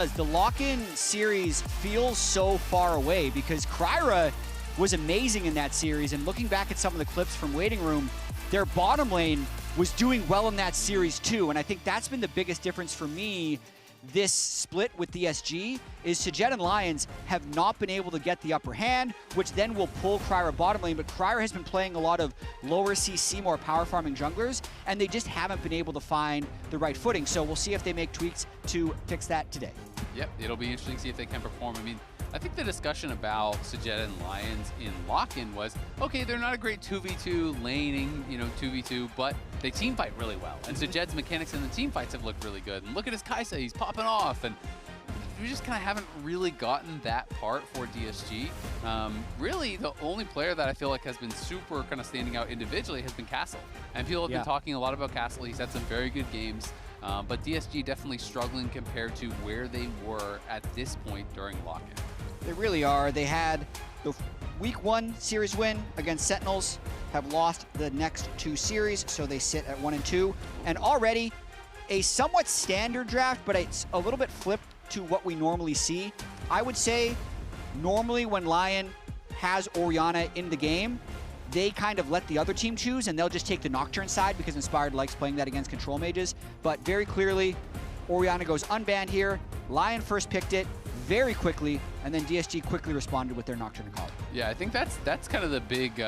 The lock-in series feels so far away because Kryra was amazing in that series, and looking back at some of the clips from Waiting Room, their bottom lane was doing well in that series too, and I think that's been the biggest difference for me this split with DSG is Sejed and Lions have not been able to get the upper hand, which then will pull Kryra bottom lane, but Kryra has been playing a lot of lower CC, more power farming junglers, and they just haven't been able to find the right footing. So we'll see if they make tweaks to fix that today. Yep, it'll be interesting to see if they can perform. I mean, I think the discussion about Sejed and Lions in lock-in was, okay, they're not a great 2v2 laning, 2v2, but they team fight really well. And Sejed's mechanics in the team fights have looked really good. And look at his Kai'Sa, he's popping off. And we just kind of haven't really gotten that part for DSG. Really, the only player that I feel like has been super kind of standing out individually has been Castle. And people have been talking a lot about Castle. He's had some very good games. But DSG definitely struggling compared to where they were at this point during lock-in. They really are. They had the week 1 series win against Sentinels, have lost the next 2 series, so they sit at 1 and 2. And already a somewhat standard draft, but it's a little bit flipped to what we normally see. I would say normally when LYON has Orianna in the game, they kind of let the other team choose, and they'll just take the Nocturne side because Inspired likes playing that against control mages. But very clearly, Orianna goes unbanned here. LYON first picked it very quickly, and then DSG quickly responded with their Nocturne call. Yeah, I think that's kind of the big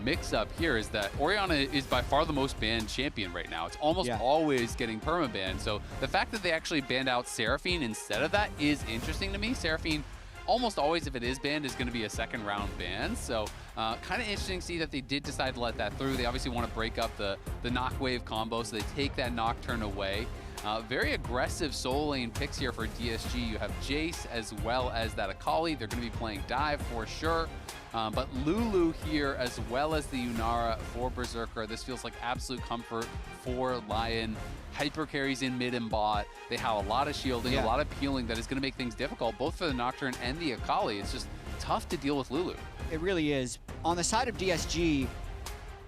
mix-up here is that Orianna is by far the most banned champion right now. It's almost always getting perma-banned. So the fact that they actually banned out Seraphine instead of that is interesting to me. Seraphine, almost always, if it is banned, is going to be a second-round ban. So kind of interesting to see that they did decide to let that through. They obviously want to break up the knock wave combo, so they take that Nocturne away. Very aggressive solo lane picks here for DSG. You have Jace as well as that Akali. They're going to be playing Dive for sure. But Lulu here as well as the Yunara for Berserker. This feels like absolute comfort for LYON. Hyper carries in mid and bot. They have a lot of shielding, a lot of peeling that is going to make things difficult, both for the Nocturne and the Akali. It's just tough to deal with Lulu. It really is. On the side of DSG,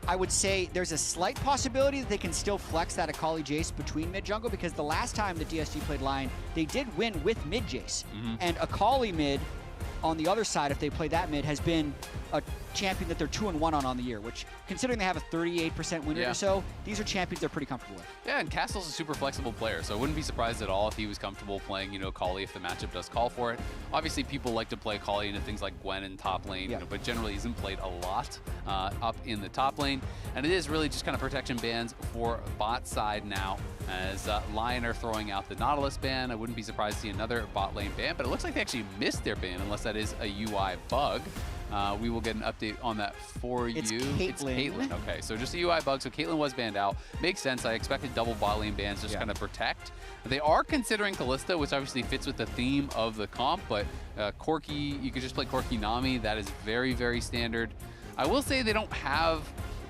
I would say there's a slight possibility that they can still flex that Akali Jace between mid jungle, because the last time that DSG played LYON, they did win with mid Jace. And Akali mid on the other side, if they play that mid, has been a champion that they're 2-1 on the year, which, considering they have a 38% win rate or so, these are champions they're pretty comfortable with. Yeah, and Castle's a super flexible player, so I wouldn't be surprised at all if he was comfortable playing, Akali if the matchup does call for it. Obviously, people like to play Akali into things like Gwen in top lane, but generally isn't played a lot up in the top lane. And it is really just kind of protection bans for bot side now, as LYON are throwing out the Nautilus ban. I wouldn't be surprised to see another bot lane ban, but it looks like they actually missed their ban, unless that is a UI bug. We will get an update on that for you. It's Caitlyn. Okay, so just a UI bug. So Caitlyn was banned out. Makes sense. I expected double bot lane bans just kind of protect. They are considering Kalista, which obviously fits with the theme of the comp, but Corki, you could just play Corki Nami. That is very, very standard. I will say they don't have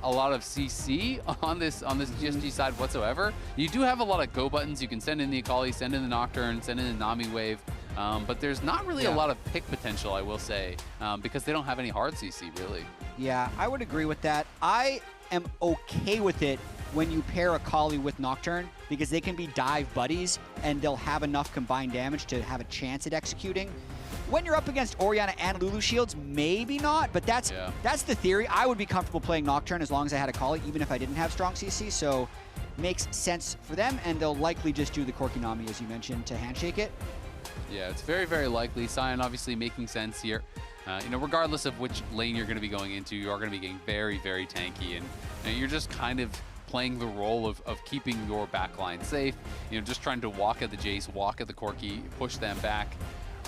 a lot of CC on this DSG side whatsoever. You do have a lot of go buttons. You can send in the Akali, send in the Nocturne, send in the Nami wave. But there's not really a lot of pick potential, I will say, because they don't have any hard CC, really. Yeah, I would agree with that. I am okay with it when you pair Akali with Nocturne, because they can be dive buddies, and they'll have enough combined damage to have a chance at executing. When you're up against Orianna and Lulu shields, maybe not, but that's the theory. I would be comfortable playing Nocturne as long as I had Akali, even if I didn't have strong CC, so makes sense for them, and they'll likely just do the Corki Nami, as you mentioned, to handshake it. Yeah, it's very, very likely. Sion obviously making sense here. Regardless of which lane you're going to be going into, you are going to be getting very, very tanky, and you're just kind of playing the role of keeping your backline safe. Just trying to walk at the Jace, walk at the Corki, push them back.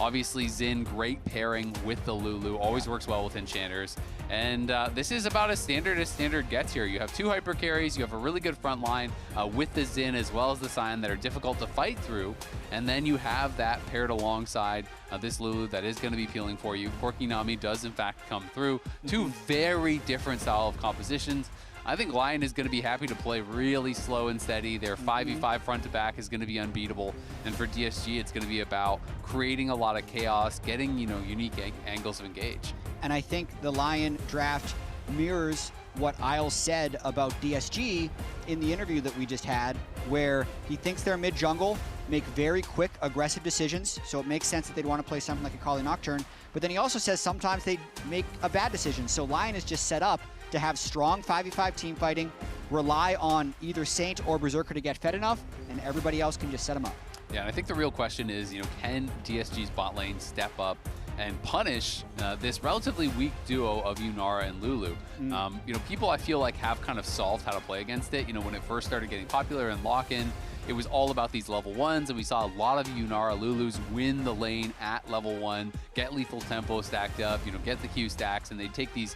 Obviously, Xin, great pairing with the Lulu, always works well with enchanters. And this is about as standard gets here. You have 2 hyper carries, you have a really good front line with the Xin as well as the Sion that are difficult to fight through. And then you have that paired alongside this Lulu that is going to be peeling for you. Corki Nami does in fact come through. 2 very different style of compositions. I think LYON is going to be happy to play really slow and steady. Their 5v5 front to back is going to be unbeatable. And for DSG, it's going to be about creating a lot of chaos, getting, unique angles of engage. And I think the LYON draft mirrors what Isles said about DSG in the interview that we just had, where he thinks they're mid-jungle, make very quick, aggressive decisions, so it makes sense that they'd want to play something like a Kali Nocturne. But then he also says sometimes they make a bad decision. So LYON is just set up to have strong 5v5 team fighting, rely on either Saint or Berserker to get fed enough, and everybody else can just set them up. Yeah, and I think the real question is, can DSG's bot lane step up and punish this relatively weak duo of Yunara and Lulu? People I feel like have kind of solved how to play against it. When it first started getting popular in lock-in, it was all about these level 1s, and we saw a lot of Yunara Lulus win the lane at level 1, get lethal tempo stacked up, get the Q stacks, and they'd take these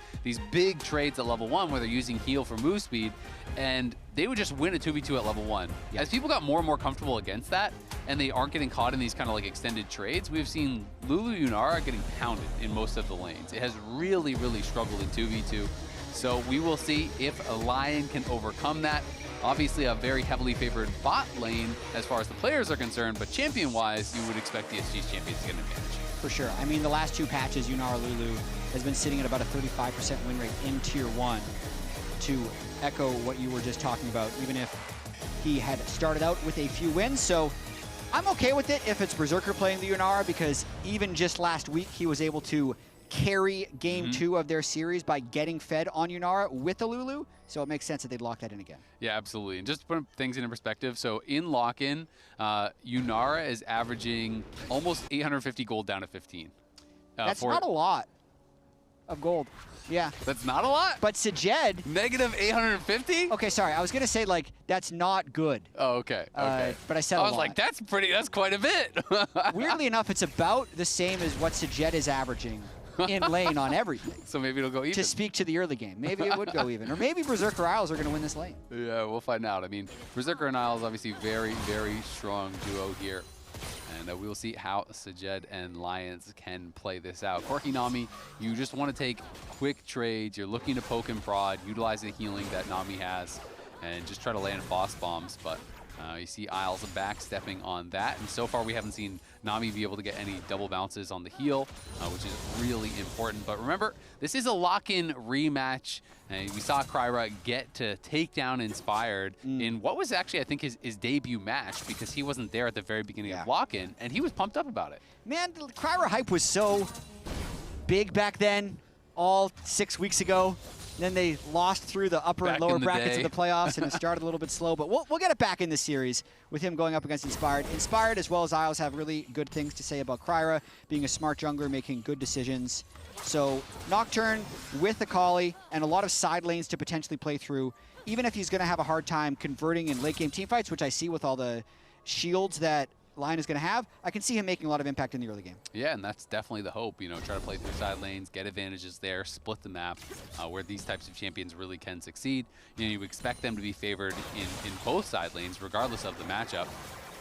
big trades at level 1 where they're using heal for move speed, and they would just win a 2v2 at level 1. Yes. As people got more and more comfortable against that, and they aren't getting caught in these kind of like extended trades, we've seen Lulu Yunara getting pounded in most of the lanes. It has really, really struggled in 2v2. So we will see if a LYON can overcome that. Obviously a very heavily favored bot lane as far as the players are concerned, but champion-wise, you would expect DSG's champions to get an advantage. For sure. I mean, the last 2 patches, Yunara Lulu has been sitting at about a 35% win rate in Tier 1, to echo what you were just talking about, even if he had started out with a few wins. So I'm okay with it if it's Berserker playing the Yunara, because even just last week, he was able to carry game 2 of their series by getting fed on Yunara with the Lulu, so it makes sense that they'd lock that in again. Yeah, absolutely. And just to put things into perspective, so in lock-in, Yunara is averaging almost 850 gold down to 15. That's not a lot of gold. Yeah. That's not a lot? But Sajed... Negative 850? Okay, sorry. I was going to say, like, that's not good. Oh, okay. Okay. But I said a lot. I was like, that's quite a bit. Weirdly enough, it's about the same as what Sajed is averaging in lane on everything. So maybe it'll go even. To speak to the early game. Maybe it would go even. Or maybe Berserker Isles are going to win this lane. Yeah, we'll find out. I mean, Berserker and Isles obviously very, very strong duo here. And we will see how Sajed and LYONs can play this out. Corki Nami, you just want to take quick trades. You're looking to poke and prod, utilize the healing that Nami has, and just try to land boss bombs. But you see Isles backstepping on that. And so far, we haven't seen Nami be able to get any double bounces on the heal, which is really important. But remember, this is a lock-in rematch. And we saw Kryra get to take down Inspired in what was actually, I think, his debut match, because he wasn't there at the very beginning of lock-in, and he was pumped up about it. Man, the Kryra hype was so big back then, all 6 weeks ago. Then they lost through the upper and lower brackets of the playoffs, and it started a little bit slow. But we'll get it back in this series with him going up against Inspired. Inspired, as well as Isles, have really good things to say about Kryra, being a smart jungler, making good decisions. So Nocturne with Akali and a lot of side lanes to potentially play through, even if he's going to have a hard time converting in late-game teamfights, which I see with all the shields that LYON is going to have, I can see him making a lot of impact in the early game. Yeah, and that's definitely the hope. Try to play through side lanes, get advantages there, split the map, where these types of champions really can succeed. You expect them to be favored in both side lanes, regardless of the matchup.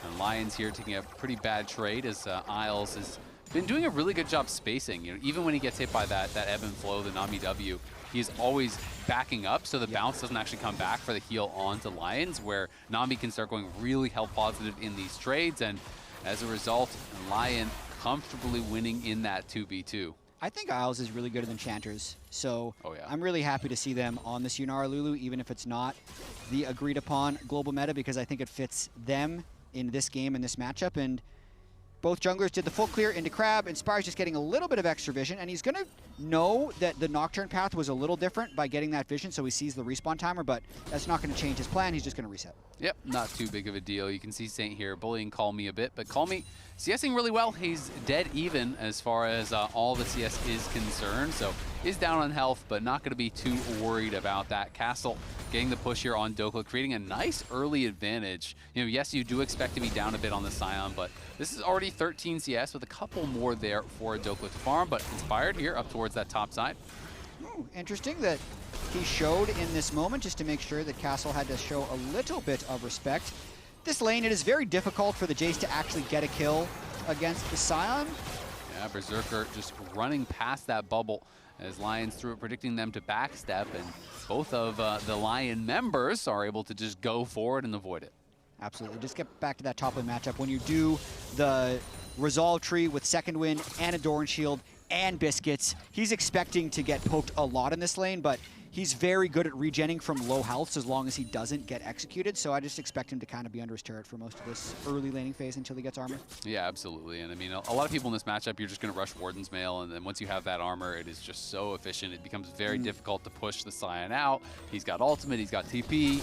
And LYON's here taking a pretty bad trade, as Isles has been doing a really good job spacing. Even when he gets hit by that ebb and flow, the Nami W, he's always backing up, so the bounce doesn't actually come back for the heal onto LYONs, where Nami can start going really health positive in these trades, and as a result, LYON comfortably winning in that 2v2. I think Isles is really good at enchanters, so I'm really happy to see them on this Yunara Lulu, even if it's not the agreed upon global meta, because I think it fits them in this game and this matchup. And both junglers did the full clear into Crab. Inspire's just getting a little bit of extra vision, and he's going to know that the Nocturne path was a little different by getting that vision, so he sees the respawn timer, but that's not going to change his plan. He's just going to reset. Yep, not too big of a deal. You can see Saint here bullying Call Me a bit, but Call Me CSing really well. He's dead even as far as all the CS is concerned, so is down on health, but not going to be too worried about that. Castle getting the push here on Dokla, creating a nice early advantage. Yes, you do expect to be down a bit on the Scion, but this is already 13 CS with a couple more there for Dokla to farm, but Inspired here up towards that top side. Ooh, interesting that he showed in this moment, just to make sure that Castle had to show a little bit of respect. This lane, it is very difficult for the Jace to actually get a kill against the Scion. Yeah, Berserker just running past that bubble as LYONs through it, predicting them to backstep, and both of the LYON members are able to just go forward and avoid it. Absolutely. Just get back to that top lane matchup. When you do the Resolve tree with Second Wind and a Doran Shield and Biscuits, he's expecting to get poked a lot in this lane, but He's very good at regenning from low health as long as he doesn't get executed, so I just expect him to kind of be under his turret for most of this early laning phase until he gets armor. Yeah, absolutely. And I mean, a lot of people in this matchup, you're just going to rush Warden's Mail, and then once you have that armor, it is just so efficient. It becomes very difficult to push the Scion out. He's got ultimate, he's got TP,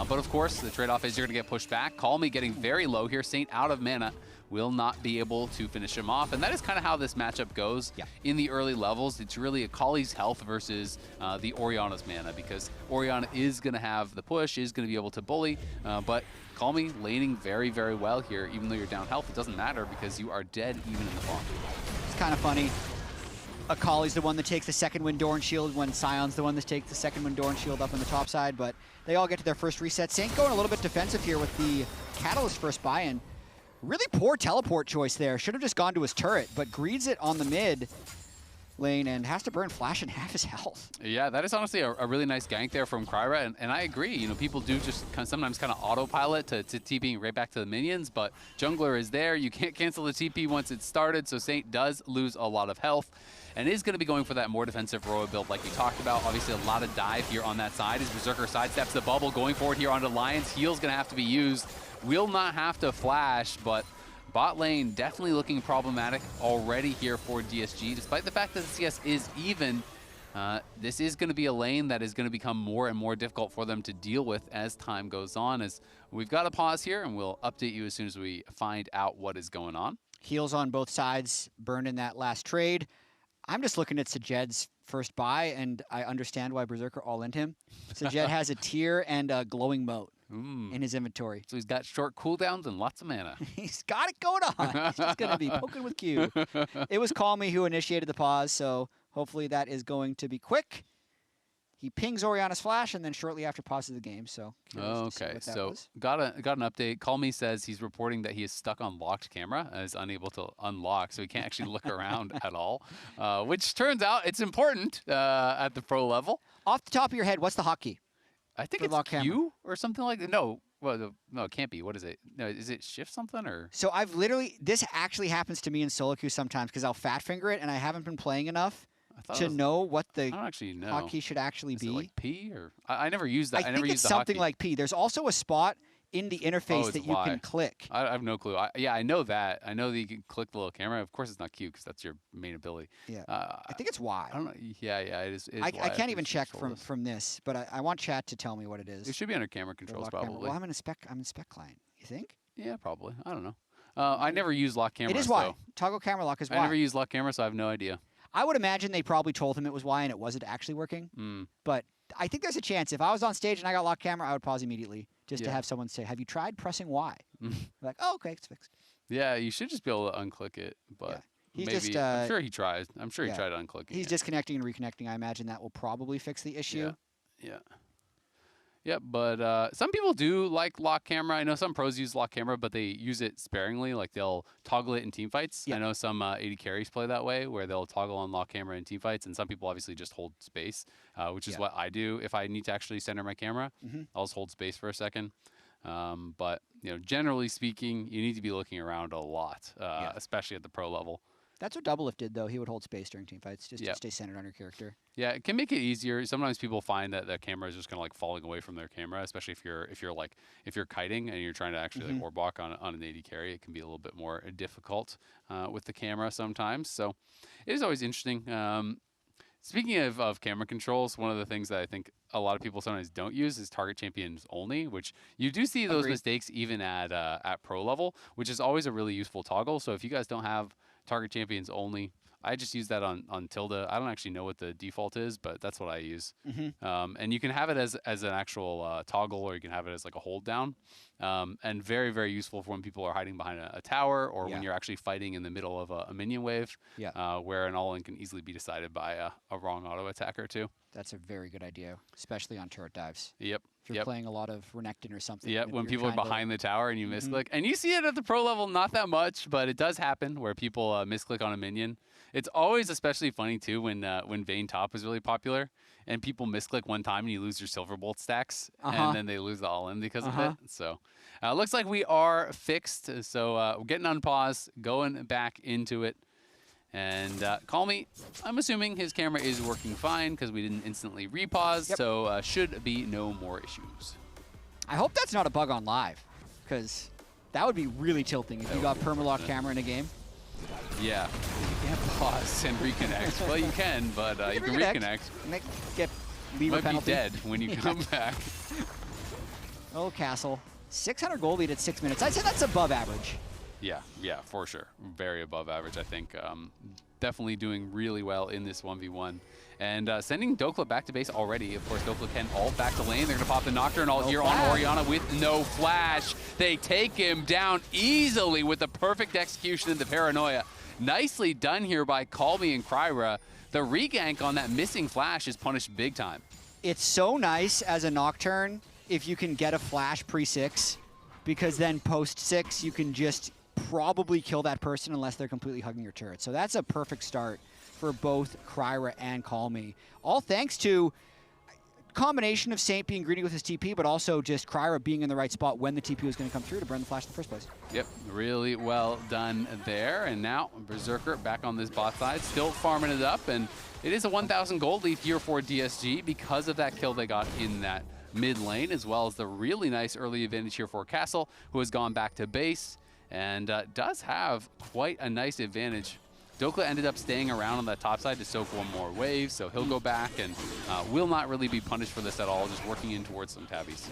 but of course, the trade-off is you're going to get pushed back. Call Me getting very low here. Saint out of mana. Will not be able to finish him off. And that is kind of how this matchup goes in the early levels. It's really Akali's health versus the Orianna's mana, because Orianna is going to have the push, is going to be able to bully, but Call Me laning very, very well here. Even though you're down health, it doesn't matter because you are dead even in the farm. It's kind of funny. Akali's the one that takes the second wind door and shield when Sion's the one that takes the second wind door and shield up on the top side, but they all get to their first reset. Saint going a little bit defensive here with the Catalyst first buy-in. Really poor teleport choice there. Should have just gone to his turret, but greeds it on the mid lane and has to burn Flash in half his health. Yeah, that is honestly a really nice gank there from Kryra, and I agree. You know, people do just sometimes kind of autopilot to TPing right back to the minions, but Jungler is there. You can't cancel the TP once it's started, so Saint does lose a lot of health and is going to be going for that more defensive Roa build like you talked about. Obviously, a lot of dive here on that side as Berserker sidesteps the bubble, going forward here onto Lions. Heal's going to have to be used. Will not have to flash, but bot lane definitely looking problematic already here for DSG. Despite the fact that the CS is even, this is going to be a lane that is going to become more and more difficult for them to deal with as time goes on. As we've got to pause here, and we'll update you as soon as we find out what is going on. Heals on both sides, burned in that last trade. I'm just looking at Sejed's first buy, and I understand why Berserker all-in'd him. Sejed has a tier and a glowing moat in his inventory. So he's got short cooldowns and lots of mana. He's got it going on. He's just going to be poking with Q. It was Call Me who initiated the pause, so hopefully that is going to be quick. He pings Orianna's flash and then shortly after pauses the game. So okay, so got an update. Call Me says he's reporting that he is stuck on locked camera and is unable to unlock, so he can't actually look around at all. Which turns out it's important at the pro level. Off the top of your head, what's the hotkey? I think it's Q or something like that. No, well, no, it can't be. What is it? No, is it shift something or? So I've literally, this actually happens to me in solo queue sometimes because I'll fat finger it and I haven't been playing enough to know what the hotkey should actually be. Is it like P or? I never used that. I think it's something like P. There's also a spot in the interface that you can click. I have no clue. Yeah, I know that. I know that you can click the little camera. Of course, it's not Q because that's your main ability. Yeah, I think it's Y. I don't know. Yeah, it is. I can't even check from this, but I want chat to tell me what it is. It should be under camera controls probably. Well, I'm in spec client. You think? Yeah, probably. I don't know. I never use lock camera. It is Y. Toggle camera lock is Y. I never use lock camera, so I have no idea. I would imagine they probably told him it was Y and it wasn't actually working. But I think there's a chance. If I was on stage and I got lock camera, I would pause immediately just to have someone say, "Have you tried pressing Y?" Like, oh, okay, it's fixed. Yeah, you should just be able to unclick it, but maybe I'm sure he tries. I'm sure he tried unclicking. He's disconnecting and reconnecting. I imagine that will probably fix the issue. Yeah. Yeah, but some people do like lock camera. I know some pros use lock camera, but they use it sparingly. Like they'll toggle it in team fights. I know some AD carries play that way, where they'll toggle on lock camera in team fights, and some people obviously just hold space, which is what I do. If I need to actually center my camera, I'll just hold space for a second. But generally speaking, you need to be looking around a lot, especially at the pro level. That's what Double Lift did, though. He would hold space during team fights just to stay centered on your character. Yeah, it can make it easier. Sometimes people find that the camera is just kind of like falling away from their camera, especially if you're kiting and you're trying to actually like orb walk on an AD carry. It can be a little bit more difficult with the camera sometimes. So it is always interesting. Speaking of camera controls, one of the things that I think a lot of people sometimes don't use is target champions only, which you do see those mistakes even at pro level, which is always a really useful toggle. So if you guys don't have target champions only, I just use that on Tilde. I don't actually know what the default is, but that's what I use. And you can have it as an actual toggle, or you can have it as like a hold down. And very, very useful for when people are hiding behind a tower, or when you're actually fighting in the middle of a minion wave, where an all-in can easily be decided by a wrong auto attack or two. That's a very good idea, especially on turret dives. Yep. If you're playing a lot of Renekton or something. Yep, when people are behind the tower and you misclick. And you see it at the pro level, not that much, but it does happen where people misclick on a minion. It's always especially funny, too, when Vayne Top was really popular and people misclick one time and you lose your Silverbolt stacks, and then they lose the all-in because of it. So looks like we are fixed. So we're getting on pause, going back into it. And Call Me, I'm assuming his camera is working fine because we didn't instantly repause, Yep. so should be no more issues. I hope that's not a bug on live, because that would be really tilting if you got permalock camera in a game. Yeah, you can't pause and reconnect. Well, you can, but you can reconnect. Get lever Might penalty. be dead when you come back. Oh, Castle. 600 goal lead at 6 minutes. I'd say that's above average. Yeah, for sure. Very above average, I think. Definitely doing really well in this 1v1. And sending Dokla back to base already. Of course, Dokla can ult back to lane. They're going to pop the Nocturne ult here on Orianna with no flash. They take him down easily with the perfect execution of the Paranoia. Nicely done here by Call Me and Kryra. The regank on that missing flash is punished big time. It's so nice as a Nocturne if you can get a flash pre-6, because then post-6 you can just probably kill that person unless they're completely hugging your turret. So that's a perfect start for both Kryra and Call Me. All thanks to a combination of Saint being greedy with his TP, but also just Kryra being in the right spot when the TP was going to come through to burn the flash in the first place. Yep, really well done there. And now Berserker back on this bot side, still farming it up. And it is a 1,000 gold lead here for DSG because of that kill they got in that mid lane, as well as the really nice early advantage here for Castle, who has gone back to base and does have quite a nice advantage. Dokla ended up staying around on that top side to soak one more wave, so he'll go back and will not really be punished for this at all, just working in towards some tabbies.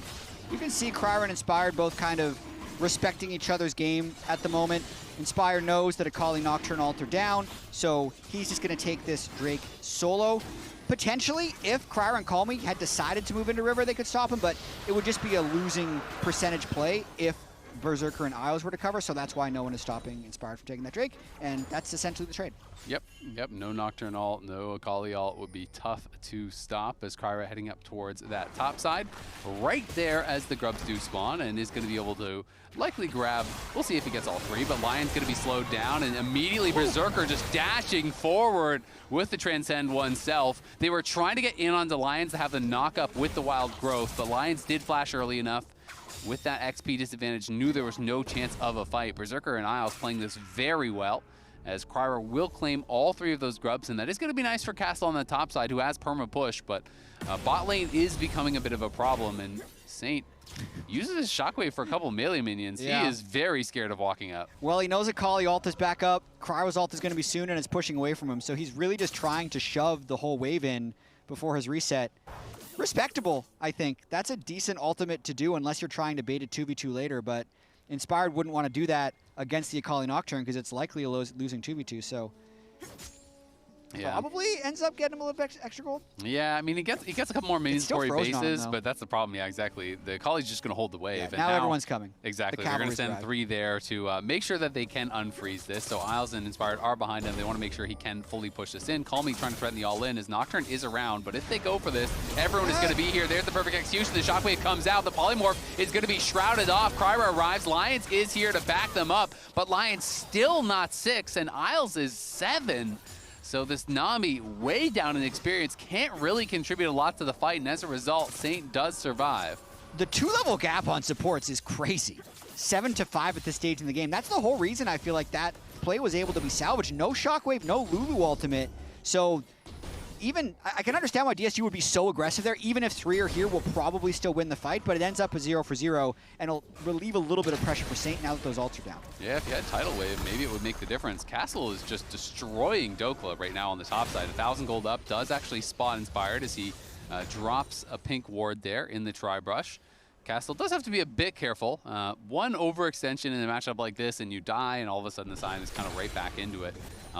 You can see Kryra and Inspired both kind of respecting each other's game at the moment. Inspired knows that Akali Nocturne ult are down, so he's just going to take this Drake solo. Potentially, if Kryra and Call Me had decided to move into River, they could stop him, but it would just be a losing percentage play if Berserker and Isles were to cover, so that's why no one is stopping Inspired from taking that Drake, and that's essentially the trade. Yep, no Nocturne ult, no Akali ult would be tough to stop as Kryra heading up towards that top side. Right there as the grubs do spawn, and is going to be able to likely grab, we'll see if he gets all three, but Lion's going to be slowed down, and immediately Berserker just dashing forward with the Transcend oneself. They were trying to get in onto Lions to have the knock up with the Wild Growth, but Lions did flash early enough. With that XP disadvantage, knew there was no chance of a fight. Berserker and Isles playing this very well, as Kryra will claim all three of those grubs, and that is going to be nice for Castle on the top side, who has perma push, but bot lane is becoming a bit of a problem, and Saint uses his Shockwave for a couple melee minions. Yeah. He is very scared of walking up. Well, he knows Akali ult is back up, Kryra's ult is going to be soon, and it's pushing away from him, so he's really just trying to shove the whole wave in before his reset. Respectable, I think. That's a decent ultimate to do unless you're trying to bait a 2v2 later, but Inspired wouldn't want to do that against the Akali Nocturne because it's likely a losing 2v2, so probably ends up getting him a little bit extra gold. Yeah, I mean, he gets a couple more minions before he bases, but that's the problem. Yeah, exactly. The Akali's just going to hold the wave. Yeah, and now everyone's coming. Exactly. They're going to send 3 there to make sure that they can unfreeze this. So Isles and Inspired are behind him. They want to make sure he can fully push this in. Call Me trying to threaten the all-in as Nocturne is around, but if they go for this, everyone is going to be here. There's the perfect execution. The Shockwave comes out. The Polymorph is going to be shrouded off. Kryra arrives. Lions is here to back them up, but Lions still not 6, and Isles is 7. So this Nami, way down in experience, can't really contribute a lot to the fight, and as a result, Saint does survive. The 2-level gap on supports is crazy. 7 to 5 at this stage in the game. That's the whole reason I feel like that play was able to be salvaged. No Shockwave, no Lulu ultimate. So even, I can understand why DSG would be so aggressive there. Even if 3 are here, we'll probably still win the fight, but it ends up a 0 for 0, and it'll relieve a little bit of pressure for Saint now that those ults are down. Yeah, if you had Tidal Wave, maybe it would make the difference. Castle is just destroying Dokla right now on the top side. 1,000 gold up, does actually spot Inspired as he drops a pink ward there in the Tri-Brush. Castle does have to be a bit careful. One overextension in a matchup like this and you die, and all of a sudden the sign is kind of right back into it.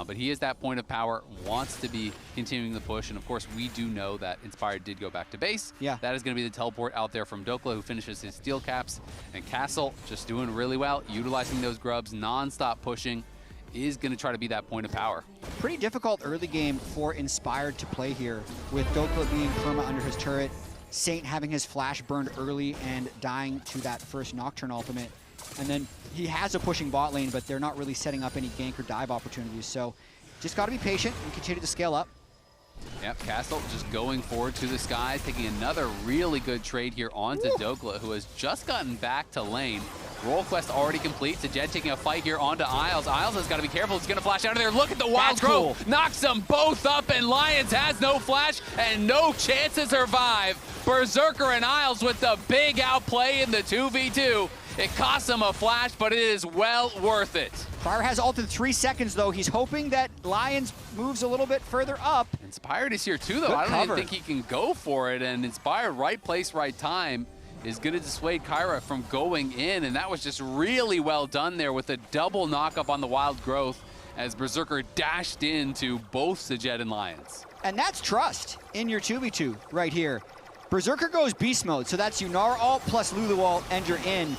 But he is that point of power, wants to be continuing the push, and of course we do know that Inspired did go back to base. Yeah. That is going to be the teleport out there from Dokla, who finishes his steel caps, and Castle just doing really well, utilizing those grubs, non-stop pushing, is going to try to be that point of power. Pretty difficult early game for Inspired to play here, with Dokla being perma under his turret, Saint having his flash burned early and dying to that first Nocturne ultimate. And then he has a pushing bot lane, but they're not really setting up any gank or dive opportunities. So just got to be patient and continue to scale up. Yep, Castle just going forward to the skies, taking another really good trade here onto Dokla, who has just gotten back to lane. Roll quest already complete. Daejeon taking a fight here onto Isles. Isles has got to be careful. He's going to flash out of there. Look at the wild growth. Cool. Knocks them both up, and Lions has no flash and no chance to survive. Berserker and Isles with the big outplay in the 2v2. It costs him a flash, but it is well worth it. Fire has ult in 3 seconds, though. He's hoping that Lions moves a little bit further up. Inspired is here, too, though. Good I don't cover. even think he can go for it, and Inspired, right place, right time, is going to dissuade Kyra from going in, and that was just really well done there with a double knock-up on the wild growth as Berserker dashed into both Daejeon and Lions. And that's trust in your 2v2 right here. Berserker goes beast mode, so that's Yunara ult plus Lulu ult, and you're in.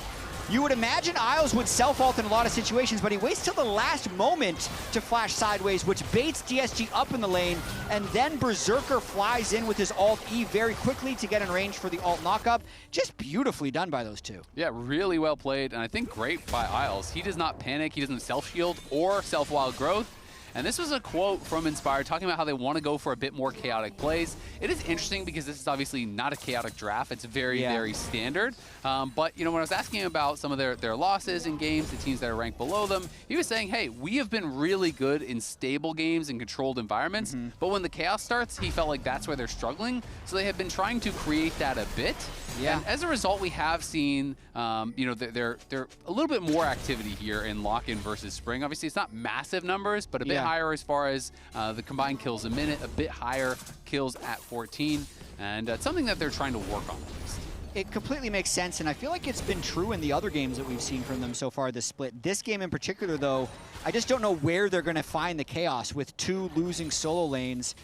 You would imagine Isles would self-ult in a lot of situations, but he waits till the last moment to flash sideways, which baits DSG up in the lane, and then Berserker flies in with his ult E very quickly to get in range for the ult knockup. Just beautifully done by those two. Yeah, really well played, and I think great by Isles. He does not panic, he doesn't self-shield or self-wild growth. And this was a quote from Inspired talking about how they want to go for a bit more chaotic plays. It is interesting because this is obviously not a chaotic draft. It's very, very standard. But, you know, when I was asking about some of their losses in games, the teams that are ranked below them, he was saying, hey, we have been really good in stable games and controlled environments. But when the chaos starts, he felt like that's where they're struggling. So they have been trying to create that a bit. And as a result, we have seen, you know, they're a little bit more activity here in lock-in versus Spring. Obviously, it's not massive numbers, but a bit higher as far as the combined kills a minute, a bit higher kills at 14, and it's something that they're trying to work on at least. It completely makes sense, and I feel like it's been true in the other games that we've seen from them so far this split. This game in particular, though, I just don't know where they're going to find the chaos with two losing solo lanes,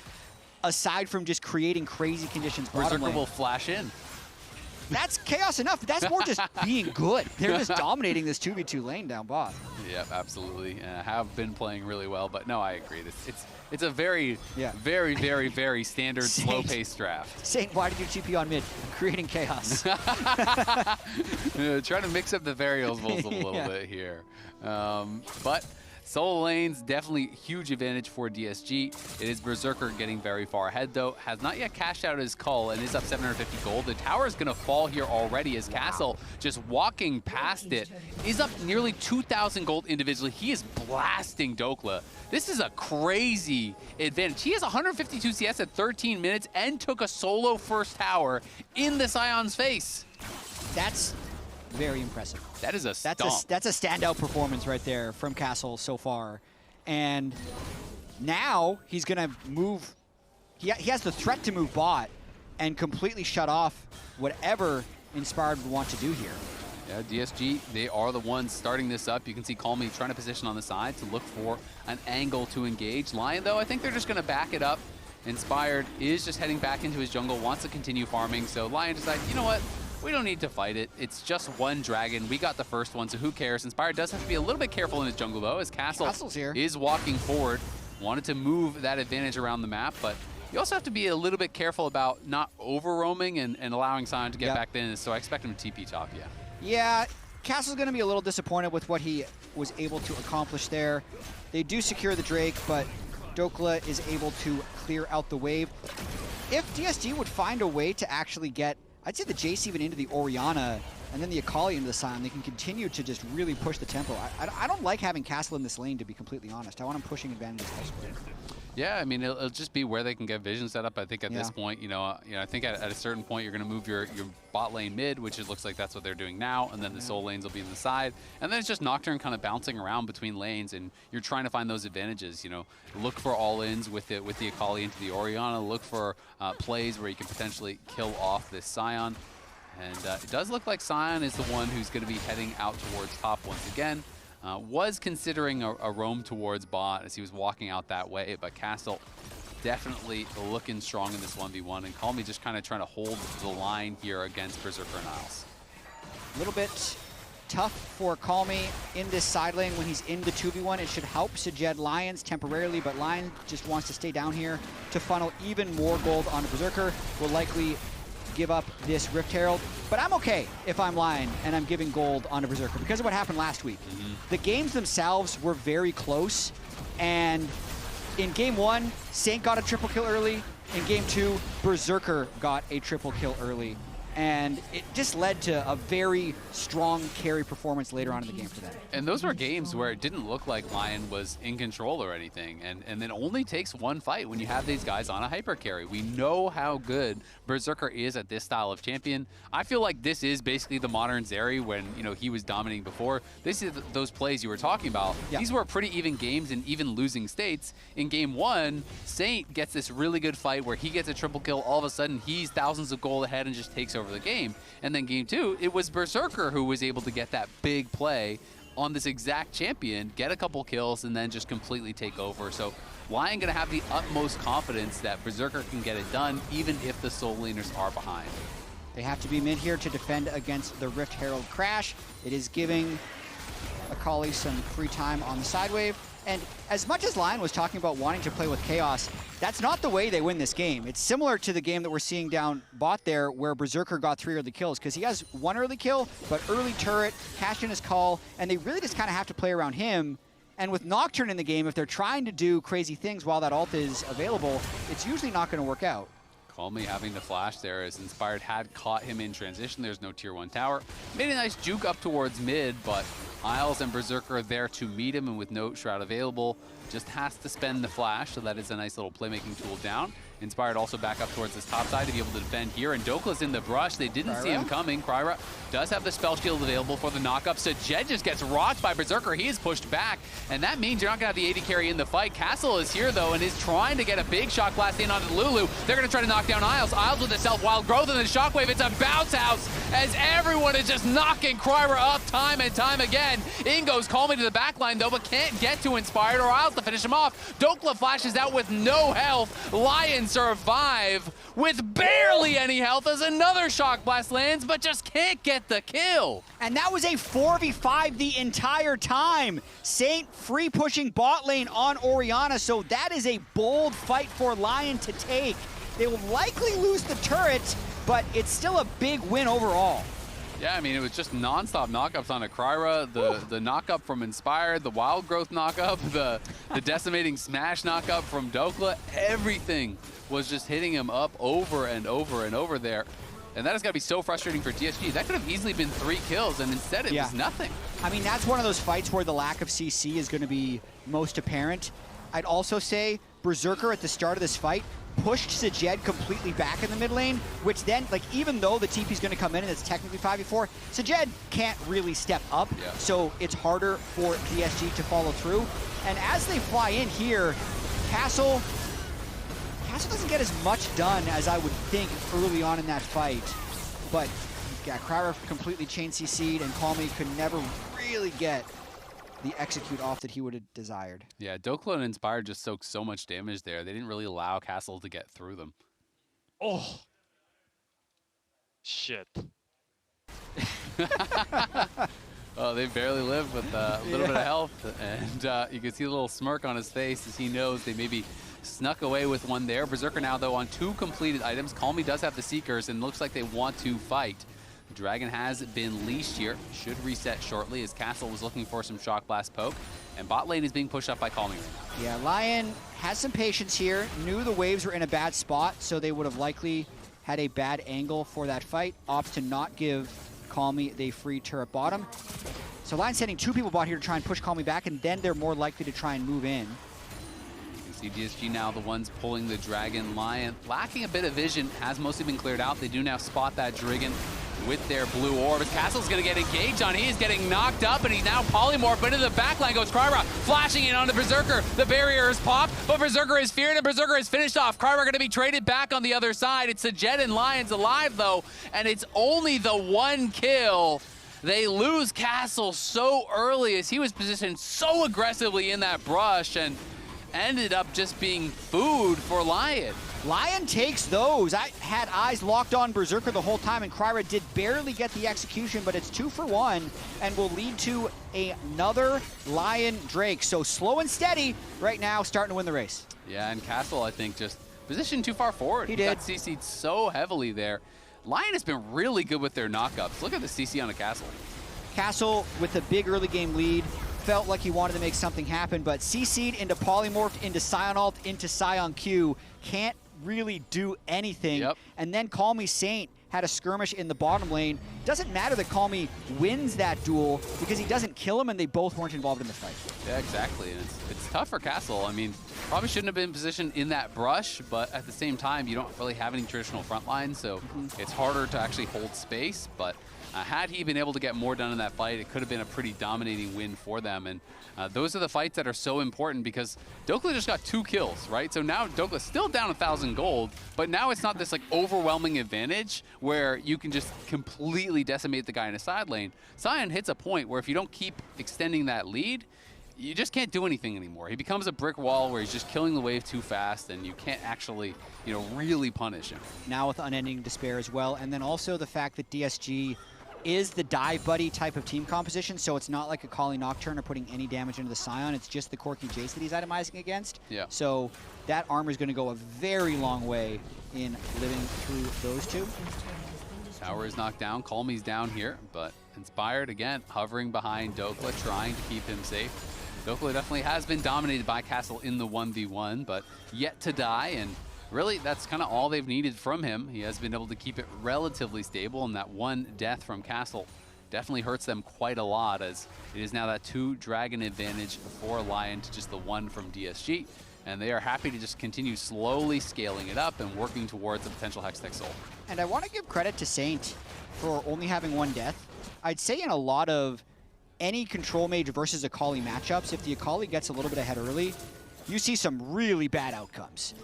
aside from just creating crazy conditions bottom lane. Berserker will flash in. That's chaos enough. That's more just being good. They're just dominating this 2v2 lane down bot. Yep, absolutely. Have been playing really well, but no, I agree. It's a very, very standard slow-paced draft. Saint, why did you TP on mid? Creating chaos. Trying to mix up the variables a little bit here. But solo lanes, definitely huge advantage for DSG. It is Berserker getting very far ahead, though. Has not yet cashed out his call and is up 750 gold. The tower is going to fall here already as Castle, just walking past it, is up nearly 2,000 gold individually. He is blasting Dokla. This is a crazy advantage. He has 152 CS at 13 minutes and took a solo first tower in the Scion's face. That's very impressive. That is a stomp. That's a standout performance right there from Castle so far. And now he's going to move. He has the threat to move bot and completely shut off whatever Inspired would want to do here. Yeah, DSG, they are the ones starting this up. You can see Call Me trying to position on the side to look for an angle to engage. Lion, though, I think they're just going to back it up. Inspired is just heading back into his jungle, wants to continue farming. So Lion decides, you know what? We don't need to fight it. It's just one dragon. We got the first one, so who cares? Inspired does have to be a little bit careful in his jungle, though, as Castle's here. Is walking forward. Wanted to move that advantage around the map, but you also have to be a little bit careful about not over-roaming and allowing Sion to get back in, so I expect him to TP top, Yeah, Castle's going to be a little disappointed with what he was able to accomplish there. They do secure the Drake, but Dokla is able to clear out the wave. If DSG would find a way to actually get, I'd say the Jace even into the Orianna and then the Akali into the Sion, they can continue to just really push the tempo. I don't like having Castle in this lane, to be completely honest. I want him pushing advantage elsewhere. Yeah, I mean, it'll just be where they can get vision set up. I think at this point, you know, I think at a certain point, you're going to move your bot lane mid, which it looks like that's what they're doing now, and then the soul lanes will be in the side. And then it's just Nocturne kind of bouncing around between lanes, and you're trying to find those advantages, you know. Look for all-ins with the Akali into the Orianna. Look for plays where you can potentially kill off this Sion. And it does look like Sion is the one who's going to be heading out towards top once again. Was considering a roam towards bot as he was walking out that way, but Castle definitely looking strong in this 1v1, and Call Me just kind of trying to hold the line here against Berserker and Isles. A little bit tough for Call Me in this side lane when he's in the 2v1. It should help Daejeon Lions temporarily, but Lion just wants to stay down here to funnel even more gold onto Berserker. Will likely give up this Rift Herald, but I'm okay if I'm Lion and I'm giving gold onto Berserker because of what happened last week. The games themselves were very close, and in game 1, Saint got a triple kill early. In game 2, Berserker got a triple kill early. and it just led to a very strong carry performance later on in the game for them. And those were games where it didn't look like LYON was in control or anything, and it only takes one fight when you have these guys on a hyper carry. We know how good Berserker is at this style of champion. I feel like this is basically the modern Zeri when, you know, he was dominating before. This is those plays you were talking about. Yeah. These were pretty even games and even losing states. In game 1, Saint gets this really good fight where he gets a triple kill. All of a sudden, he's thousands of gold ahead and just takes over the game. And then game 2, it was Berserker who was able to get that big play on this exact champion, get a couple kills, and then just completely take over. So LYON gonna have the utmost confidence that Berserker can get it done, even if the soul laners are behind. They have to be mid here to defend against the Rift Herald Crash. It is giving Akali some free time on the side wave. And as much as LYON was talking about wanting to play with Chaos, that's not the way they win this game. It's similar to the game that we're seeing down bot there where Berserker got 3 early kills, because he has 1 early kill, but early turret, cashed in his call, and they really just kind of have to play around him. And with Nocturne in the game, if they're trying to do crazy things while that ult is available, it's usually not going to work out. Calmly having the flash there as Inspired had caught him in transition. There's no tier 1 tower. Made a nice juke up towards mid, but Isles and Berserker are there to meet him, and with no Shroud available, just has to spend the flash, so that is a nice little playmaking tool down. Inspired also back up towards this top side to be able to defend here, and Dokla's in the brush. They didn't see him coming. Kryra does have the spell shield available for the knockup. Sajed just gets rocked by Berserker. He is pushed back, and that means you're not going to have the AD carry in the fight. Castle is here, though, and is trying to get a big shock blast in onto Lulu. They're going to try to knock down Isles. Isles with the self-wild growth and the shockwave. It's a bounce house as everyone is just knocking Kryra up time and time again. In goes Calmly to the backline, though, but can't get to Inspired or Isles to finish him off. Dokla flashes out with no health. LYON survive with barely any health as another shock blast lands, but just can't get the kill. And that was a 4v5 the entire time. Saint free pushing bot lane on Orianna, so that is a bold fight for LYON to take. They will likely lose the turret, but it's still a big win overall. Yeah, I mean, it was just non-stop knockups on Kryra, the knockup from Inspired, the Wild Growth knockup, the Decimating Smash knockup from Dokla. Everything was just hitting him up over and over and over there. And that has got to be so frustrating for DSG. That could have easily been 3 kills, and instead it was nothing. I mean, that's one of those fights where the lack of CC is going to be most apparent. I'd also say Berserker at the start of this fight pushed Sajed completely back in the mid lane, which then, like, even though the TP's going to come in and it's technically 5v4, Sajed can't really step up, so it's harder for DSG to follow through. And as they fly in here, Castle doesn't get as much done as I would think early on in that fight, but yeah, Kryra completely chain CC'd, and Calmy could never really get the execute off that he would have desired. Yeah, Dokla and Inspired just soaked so much damage there. They didn't really allow Castle to get through them. Oh. Shit. Oh, they barely live with a little bit of health, and you can see a little smirk on his face as he knows they maybe snuck away with one there. Berserker now, though, on 2 completed items. Calmy does have the Seekers, and looks like they want to fight. The Dragon has been leashed here. Should reset shortly as Castle was looking for some Shock Blast poke. And bot lane is being pushed up by Calmy right now. Yeah, LYON has some patience here. Knew the waves were in a bad spot, so they would have likely had a bad angle for that fight. Opts to not give Calmy the free turret bottom. So LYON sending 2 people bot here to try and push Calmy back, and then they're more likely to try and move in. You can see DSG now the ones pulling the Dragon. LYON lacking a bit of vision, has mostly been cleared out. They do now spot that Dragon with their blue orb. Castle's going to get engaged on. He is getting knocked up, and he's now polymorphed. But into the backline goes Kryra, flashing in onto Berserker. The barrier is popped, but Berserker is feared, and Berserker is finished off. Kryra going to be traded back on the other side. It's Sajed and LYON's alive, though, and it's only the 1 kill. They lose Castle so early as he was positioned so aggressively in that brush, and ended up just being food for LYON. LYON takes those. I had eyes locked on Berserker the whole time, and Kryra did barely get the execution, but it's 2 for 1 and will lead to another LYON Drake. So slow and steady right now, starting to win the race. Yeah, and Castle, I think, just positioned too far forward. He did. Got CC'd so heavily there. LYON has been really good with their knockups. Look at the CC on a Castle. Castle with a big early game lead. Felt like he wanted to make something happen, but CC'd into Polymorphed, into Scion Ult, into Scion Q. Can't really do anything. Yep. And then Call Me Saint had a skirmish in the bottom lane. Doesn't matter that Call Me wins that duel because he doesn't kill him and they both weren't involved in the fight. Yeah, exactly. And it's tough for Castle. I mean, probably shouldn't have been positioned in that brush, but at the same time, you don't really have any traditional front line, so it's harder to actually hold space. But had he been able to get more done in that fight, it could have been a pretty dominating win for them. And those are the fights that are so important because Dokla just got 2 kills, right? So now Dokla's still down 1,000 gold, but now it's not this like overwhelming advantage where you can just completely decimate the guy in a side lane. Sion hits a point where if you don't keep extending that lead, you just can't do anything anymore. He becomes a brick wall where he's just killing the wave too fast and you can't actually, really punish him. Now with Unending Despair as well, and then also the fact that DSG is the dive buddy type of team composition, so it's not like a Kali Nocturne or putting any damage into the Scion. It's just the Corki Jace that he's itemizing against. Yeah. So that armor is going to go a very long way in living through those two. Tower is knocked down. Call Me's down here, but Inspired again, hovering behind Dokla, trying to keep him safe. Dokla definitely has been dominated by Castle in the 1v1, but yet to die, and really, that's kind of all they've needed from him. He has been able to keep it relatively stable, and that one death from Castle definitely hurts them quite a lot, as it is now that 2 dragon advantage for LYON to just the 1 from DSG. And they are happy to just continue slowly scaling it up and working towards a potential Hextech Soul. And I want to give credit to Saint for only having 1 death. I'd say in a lot of any Control Mage versus Akali matchups, if the Akali gets a little bit ahead early, you see some really bad outcomes.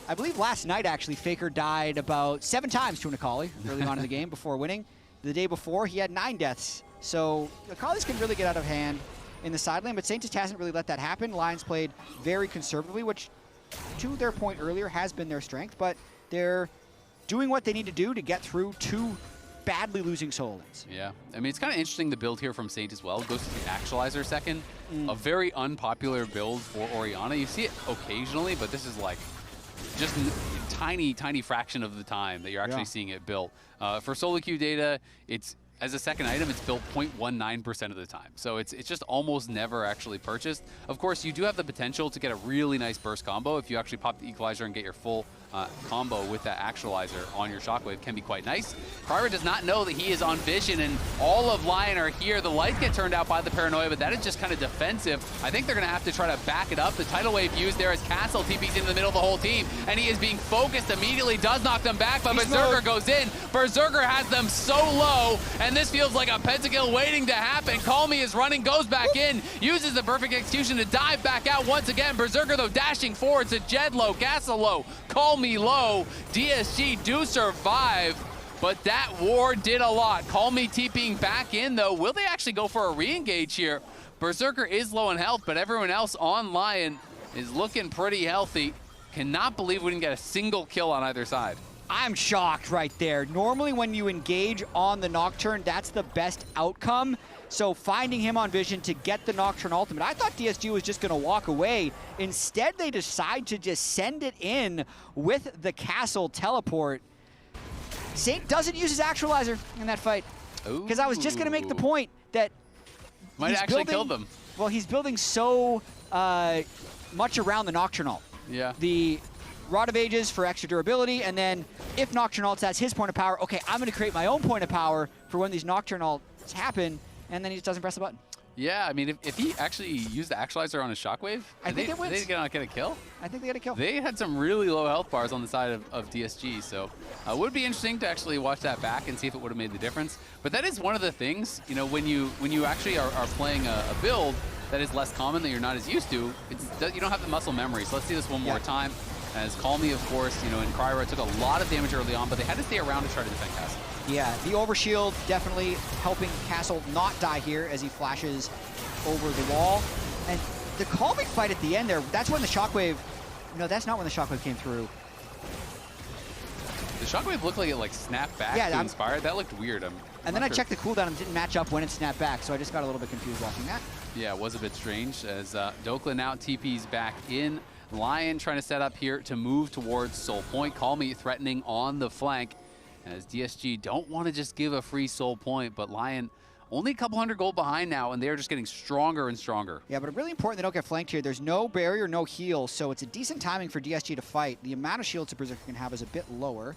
I believe last night, actually, Faker died about 7 times to an Akali early on in the game before winning. The day before, he had 9 deaths. So Akalis can really get out of hand in the side lane, but Saint just hasn't really let that happen. Lions played very conservatively, which, to their point earlier, has been their strength, but they're doing what they need to do to get through 2 badly losing solo lanes. Yeah, I mean, it's kind of interesting the build here from Saint as well. It goes to the Actualizer second. A very unpopular build for Orianna. You see it occasionally, but this is like just tiny fraction of the time that you're actually seeing it built. For solo queue data, it's as a second item, it's built 0.19% of the time. So it's just almost never actually purchased. Of course, you do have the potential to get a really nice burst combo. If you actually pop the Equalizer and get your full combo with that Actualizer on your Shockwave, can be quite nice. Kryra does not know that he is on Vision, and all of LYON are here. The lights get turned out by the Paranoia, but that is just kind of defensive. I think they're going to have to try to back it up. The Tidal Wave used there as Castle TP's in the middle of the whole team, and he is being focused immediately, does knock them back, but Berserker goes in. Berserker has them so low, and this feels like a pentakill waiting to happen. Call Me is running, goes back in, uses the perfect execution to dive back out once again. Berserker, though, dashing forward to Jed low, Castle low, Call Me low. DSG do survive, but that war did a lot. Call Me TPing back in, though. Will they actually go for a re-engage here? Berserker is low in health, but everyone else on LYON is looking pretty healthy. Cannot believe we didn't get a single kill on either side. I'm shocked right there. Normally when you engage on the Nocturne, that's the best outcome. So finding him on Vision to get the Nocturne ultimate, I thought DSG was just going to walk away. Instead, they decide to just send it in with the Castle teleport. Saint doesn't use his Actualizer in that fight. Because I was just going to make the point that might actually kill them. Well, he's building so much around the Nocturne ult. Yeah. The Rod of Ages for extra durability, and then if Nocturne ults has his point of power, okay, I'm going to create my own point of power for when these Nocturne ults happen, and then he just doesn't press the button. Yeah, I mean, if he actually used the Actualizer on his Shockwave, I think it wins. They not get a kill? I think they get a kill. They had some really low health bars on the side of DSG, so it would be interesting to actually watch that back and see if it would have made the difference. But that is one of the things, when you actually are playing a build that is less common, that you're not as used to, you don't have the muscle memory. So let's see this one more time. As Call Me, of course, and Kryra took a lot of damage early on, but they had to stay around to try to defend Castle. Yeah, the overshield definitely helping Castle not die here as he flashes over the wall. And the Call Me fight at the end there, that's when the Shockwave, no, that's not when the Shockwave came through. The Shockwave looked like it snapped back to Inspired. That looked weird. And then I checked the cooldown and it didn't match up when it snapped back, so I just got a little bit confused watching that. Yeah, it was a bit strange as Dokla now TP's back in. LYON trying to set up here to move towards Soul Point. Call Me threatening on the flank as DSG don't want to just give a free Soul Point, but LYON only a couple hundred gold behind now, and they're just getting stronger and stronger. Yeah, but really important they don't get flanked here. There's no barrier, no heal, so it's a decent timing for DSG to fight. The amount of shields a Berserker can have is a bit lower.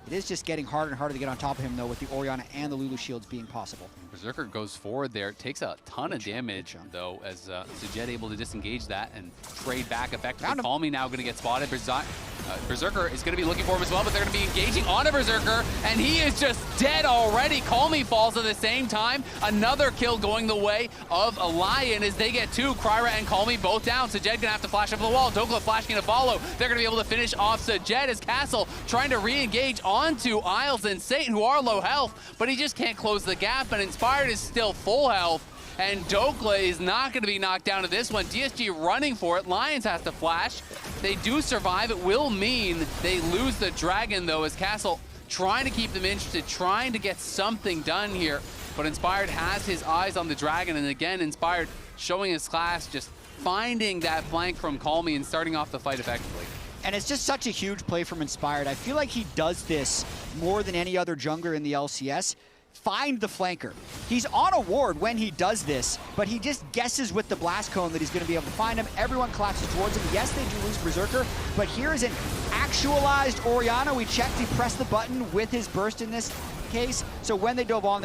It is just getting harder and harder to get on top of him, though, with the Orianna and the Lulu shields being possible. Berserker goes forward there, takes a ton of damage, though, as Sejed able to disengage that and trade back effectively. Call Me now going to get spotted. Berserker is going to be looking for him as well, but they're going to be engaging on a Berserker, and he is just dead already. Call Me falls at the same time. Another kill going the way of a LYON as they get two. Kryra and Call Me both down. Sejed going to have to flash up the wall. Dokla flashing to follow. They're going to be able to finish off Sejed as Castle trying to re-engage onto Isles and Saint, who are low health, but he just can't close the gap, and Inspired is still full health. And Dokla is not going to be knocked down to this one. DSG running for it. Lions has to flash. They do survive. It will mean they lose the Dragon, though, as Castle trying to keep them interested, trying to get something done here. But Inspired has his eyes on the Dragon, and again, Inspired showing his class, just finding that flank from Call Me and starting off the fight effectively. And it's just such a huge play from Inspired. I feel like he does this more than any other jungler in the LCS. Find the flanker. He's on a ward when he does this, but he just guesses with the blast cone that he's going to be able to find him. Everyone collapses towards him. Yes, they do lose Berserker, but here is an actualized Orianna. We checked, he pressed the button with his burst in this case. So when they dove on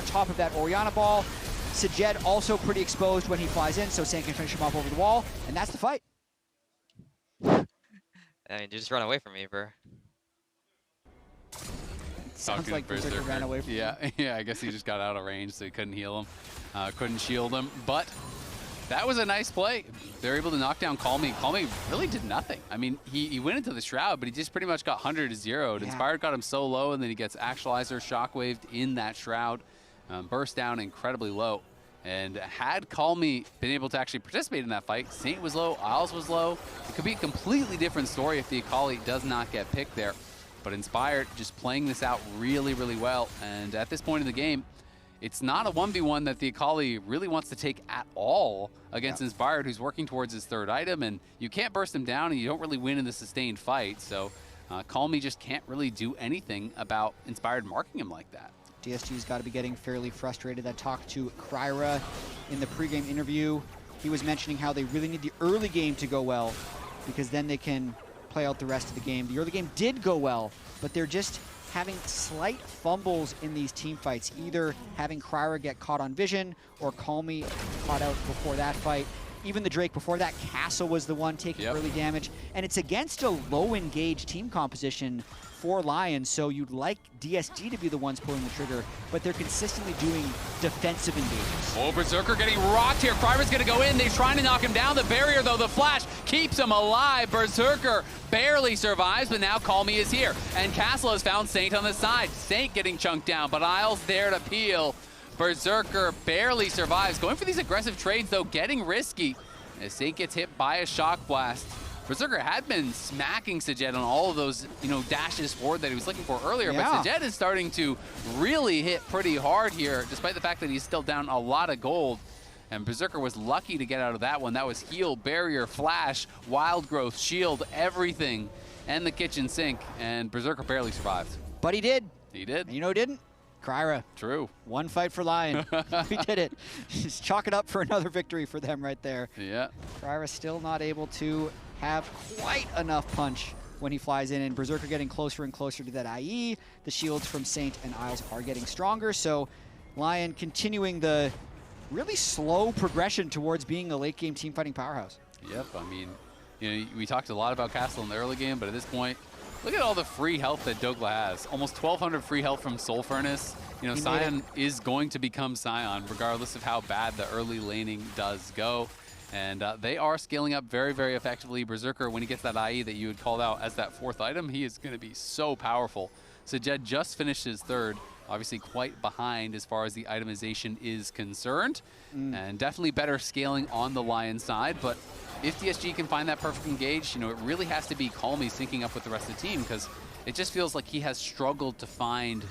top of that Orianna ball. Sejed also pretty exposed when he flies in, so Saint can finish him off over the wall, and that's the fight. I mean, you just run away from me, bro. Sounds like Berserker ran away from him. Yeah, I guess he just got out of range, so he couldn't heal him, couldn't shield him. But that was a nice play. They're able to knock down Call Me. Call Me really did nothing. I mean, he went into the Shroud, but he just pretty much got 100 to 0'd. Yeah. Inspired got him so low, and then he gets Actualizer shockwaved in that Shroud, burst down incredibly low. And had Call Me been able to actually participate in that fight, Saint was low, Isles was low. It could be a completely different story if the Akali does not get picked there. But Inspired just playing this out really, really well. And at this point in the game, it's not a 1v1 that the Akali really wants to take at all against Inspired, who's working towards his third item. And you can't burst him down, and you don't really win in the sustained fight. So Call Me just can't really do anything about Inspired marking him like that. DSG's got to be getting fairly frustrated. I talked to Kryra in the pregame interview. He was mentioning how they really need the early game to go well, because then they can play out the rest of the game. The early game did go well, but they're just having slight fumbles in these team fights, either having Kryra get caught on vision or Call Me caught out before that fight. Even the Drake before that, Castle was the one taking early damage. And it's against a low engaged team composition for LYON, so you'd like DSG to be the ones pulling the trigger, but they're consistently doing defensive engagements. Oh, Berserker getting rocked here. Kryra's gonna go in. They're trying to knock him down. The barrier, though, the flash keeps him alive. Berserker barely survives, but now Call Me is here. And Castle has found Saint on the side. Saint getting chunked down, but Isles there to peel. Berserker barely survives. Going for these aggressive trades, though, getting risky as Saint gets hit by a shock blast. Berserker had been smacking Sejed on all of those, dashes forward that he was looking for earlier, but Sejed is starting to really hit pretty hard here, despite the fact that he's still down a lot of gold. And Berserker was lucky to get out of that one. That was heal, barrier, flash, wild growth, shield, everything, and the kitchen sink, and Berserker barely survived. But he did. He did. And you know who didn't? Kryra. True. One fight for LYON. We did it. Just chalk it up for another victory for them right there. Yeah. Kryra still not able to have quite enough punch when he flies in, and Berserker getting closer and closer to that IE. The shields from Saint and Isles are getting stronger, so LYON continuing the really slow progression towards being a late game team fighting powerhouse. Yep, I mean, we talked a lot about Castle in the early game, but at this point, look at all the free health that Dokla has. Almost 1,200 free health from Soul Furnace. Sion is going to become Sion, regardless of how bad the early laning does go. And they are scaling up very, very effectively. Berserker, when he gets that IE that you had called out as that fourth item, he is going to be so powerful. Sejed just finished his third, obviously quite behind as far as the itemization is concerned. And definitely better scaling on the LYON side. But if DSG can find that perfect engage, it really has to be Call Me syncing up with the rest of the team, because it just feels like he has struggled to find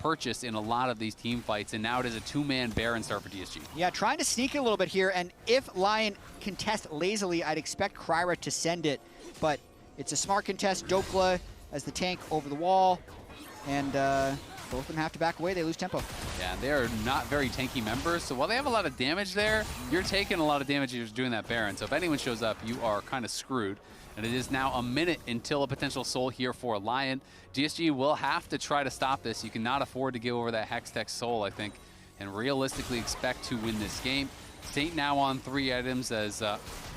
purchase in a lot of these team fights, and now it is a two-man Baron start for DSG. Yeah, trying to sneak it a little bit here, and if LYON contest lazily, I'd expect Kryra to send it, but it's a smart contest. Dokla as the tank over the wall, and both of them have to back away. They lose tempo. Yeah, man. They are not very tanky members, so while they have a lot of damage there, you're taking a lot of damage if you're doing that Baron. So if anyone shows up, you are kind of screwed. And it is now a minute until a potential soul here for LYON. DSG will have to try to stop this. You cannot afford to give over that Hextech soul, I think, and realistically expect to win this game. Saint now on 3 items as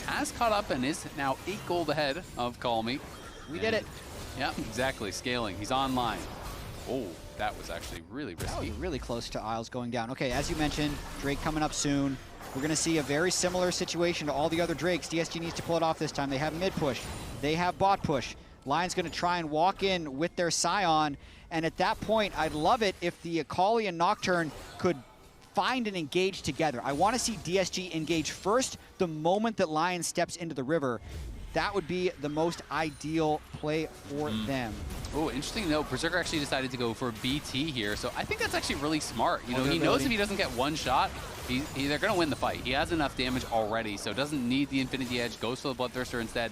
has caught up and is now 8 gold ahead of Call Me. We did it. Yeah, exactly. Scaling. He's online. Oh, that was actually really risky. That was really close to Isles going down. Okay, as you mentioned, Drake coming up soon. We're going to see a very similar situation to all the other Drakes. DSG needs to pull it off this time. They have mid push. They have bot push. LYON's going to try and walk in with their Scion. And at that point, I'd love it if the Akali and Nocturne could find and engage together. I want to see DSG engage first the moment that LYON steps into the river. That would be the most ideal play for them. Oh, interesting note. Berserker actually decided to go for BT here, so I think that's actually really smart. You know, he knows if he doesn't get one shot, they're going to win the fight. He has enough damage already, so doesn't need the Infinity Edge, goes for the Bloodthirster instead.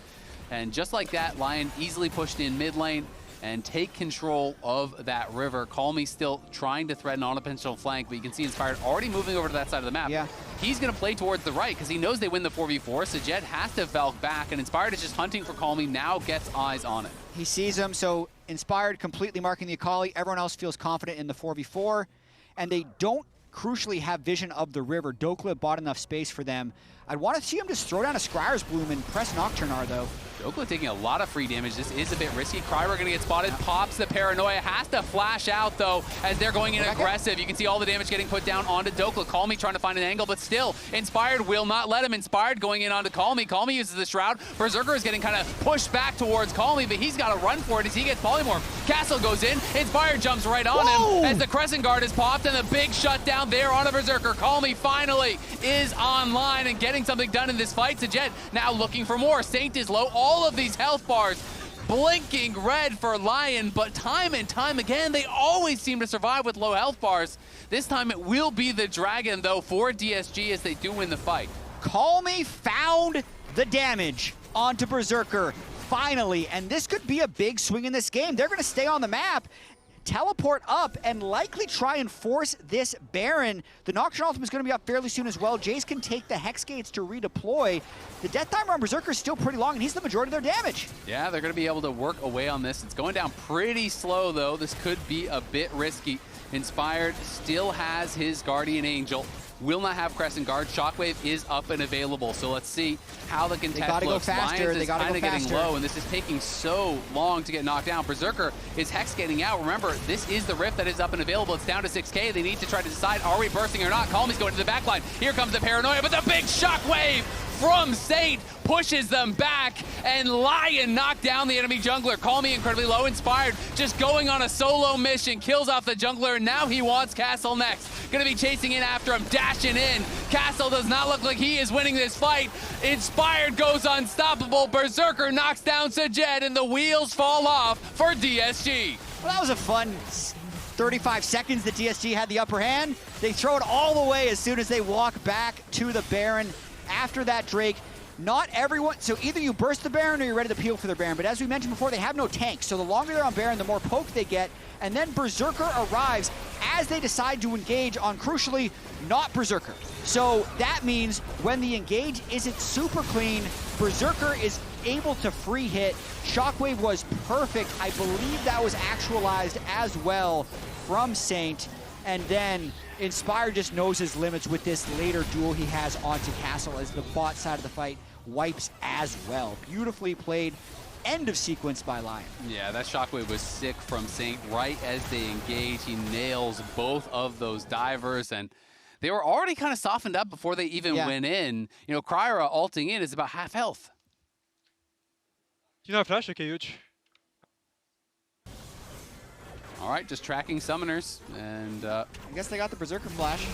And just like that, LYON easily pushed in mid lane and take control of that river. Call Me still trying to threaten on a potential flank, but you can see Inspired already moving over to that side of the map. Yeah. He's going to play towards the right because he knows they win the 4v4, so Jed has to Valk back, and Inspired is just hunting for Call Me, now gets eyes on it. He sees him, so Inspired completely marking the Akali. Everyone else feels confident in the 4v4, and they don't crucially have vision of the river. Dokla bought enough space for them. I'd want to see him just throw down a Scryer's Bloom and press Nocturne though. Dokla taking a lot of free damage. This is a bit risky. Cryer going to get spotted, pops the Paranoia, has to flash out though as they're going in aggressive. You can see all the damage getting put down onto Dokla. Call Me trying to find an angle, but still, Inspired will not let him. Inspired going in onto Call Me. Call Me uses the Shroud. Berserker is getting kind of pushed back towards Call Me, but he's got to run for it as he gets Polymorph. Castle goes in. Inspired jumps right on him as the Crescent Guard is popped, and the big shutdown there on a Berserker. Call Me finally is online and getting something done in this fight. So Jed now looking for more. Saint is low. All of these health bars blinking red for LYON, but time and time again, they always seem to survive with low health bars. This time it will be the Dragon, though, for DSG as they do win the fight. Call Me found the damage onto Berserker, finally, and this could be a big swing in this game. They're going to stay on the map, teleport up, and likely try and force this Baron. The Nocturne ultimate is going to be up fairly soon as well. Jace can take the Hex Gates to redeploy. The death timer on Berserker is still pretty long, and he's the majority of their damage. Yeah, they're going to be able to work away on this. It's going down pretty slow, though. This could be a bit risky. Inspired still has his Guardian Angel. Will not have Crescent Guard. Shockwave is up and available, so let's see how the contest looks. Go faster. LYON is kind of getting low, and this is taking so long to get knocked down. Berserker is Hex getting out. Remember, this is the Rift that is up and available. It's down to 6K. They need to try to decide, are we bursting or not? Call Me's going to the back line. Here comes the Paranoia, but the big Shockwave from Saint pushes them back, and LYON knocked down the enemy jungler. Call Me incredibly low. Inspired just going on a solo mission, kills off the jungler, and now he wants Castle next. Gonna be chasing in after him, dashing in. Castle does not look like he is winning this fight. Inspired goes unstoppable. Berserker knocks down Sajed, and the wheels fall off for DSG. Well, that was a fun 35 seconds that DSG had the upper hand. They throw it all the way as soon as they walk back to the Baron. After that, Drake, not everyone, so either you burst the Baron or you're ready to peel for the Baron, but as we mentioned before, they have no tanks, so the longer they're on Baron, the more poke they get, and then Berserker arrives as they decide to engage on, crucially, not Berserker. So that means when the engage isn't super clean, Berserker is able to free hit. Shockwave was perfect. I believe that was actualized as well from Saint, and then Inspired just knows his limits with this later duel he has onto Castle as the bot side of the fight wipes as well. Beautifully played. End of sequence by LYON. Yeah, that Shockwave was sick from Saint. Right as they engage, he nails both of those divers, and they were already kind of softened up before they even went in. You know, Kryra ulting in is about half health. You know, flash, okay, huge. All right, just tracking summoners, and I guess they got the Berserker flash.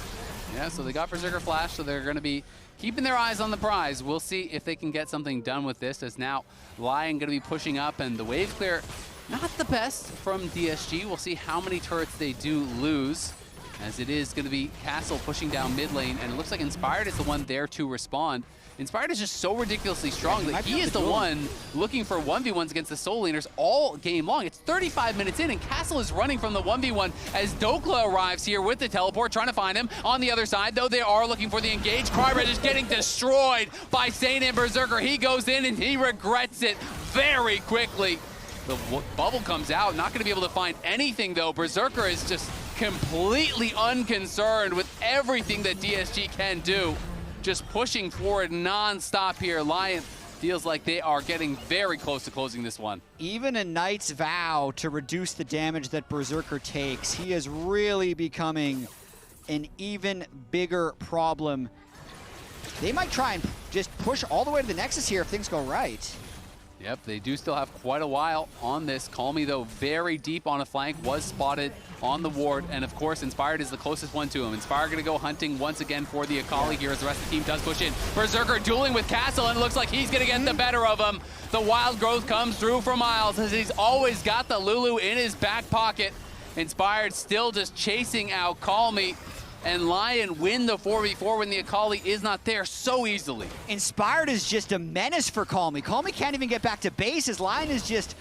Yeah, so they got Berserker flash, so they're going to be keeping their eyes on the prize. We'll see if they can get something done with this, as now LYON going to be pushing up, and the wave clear, not the best from DSG. We'll see how many turrets they do lose. as it is going to be Castle pushing down mid lane, and it looks like Inspired is the one there to respond. Inspired is just so ridiculously strong that he is the one looking for 1v1s against the Soul Laners all game long. It's 35 minutes in, and Castle is running from the 1v1 as Dokla arrives here with the teleport, trying to find him. On the other side, though, they are looking for the engage. Cryred is getting destroyed by Saint and Berserker. He goes in, and he regrets it very quickly. The bubble comes out, not going to be able to find anything, though. Berserker is just completely unconcerned with everything that DSG can do. Just pushing forward non-stop here. LYON feels like they are getting very close to closing this one. Even a Knight's Vow to reduce the damage that Berserker takes, he is really becoming an even bigger problem. They might try and just push all the way to the Nexus here if things go right. Yep, they do still have quite a while on this. Call Me, though, very deep on a flank, was spotted on the ward, and of course, Inspired is the closest one to him. Inspired gonna go hunting once again for the Akali here as the rest of the team does push in. Berserker dueling with Castle, and it looks like he's gonna get the better of him. The wild growth comes through for Miles, as he's always got the Lulu in his back pocket. Inspired still just chasing out Call Me, and LYON win the 4v4 when the Akali is not there so easily. Inspired is just a menace for Call Me. Call Me can't even get back to base as LYON is just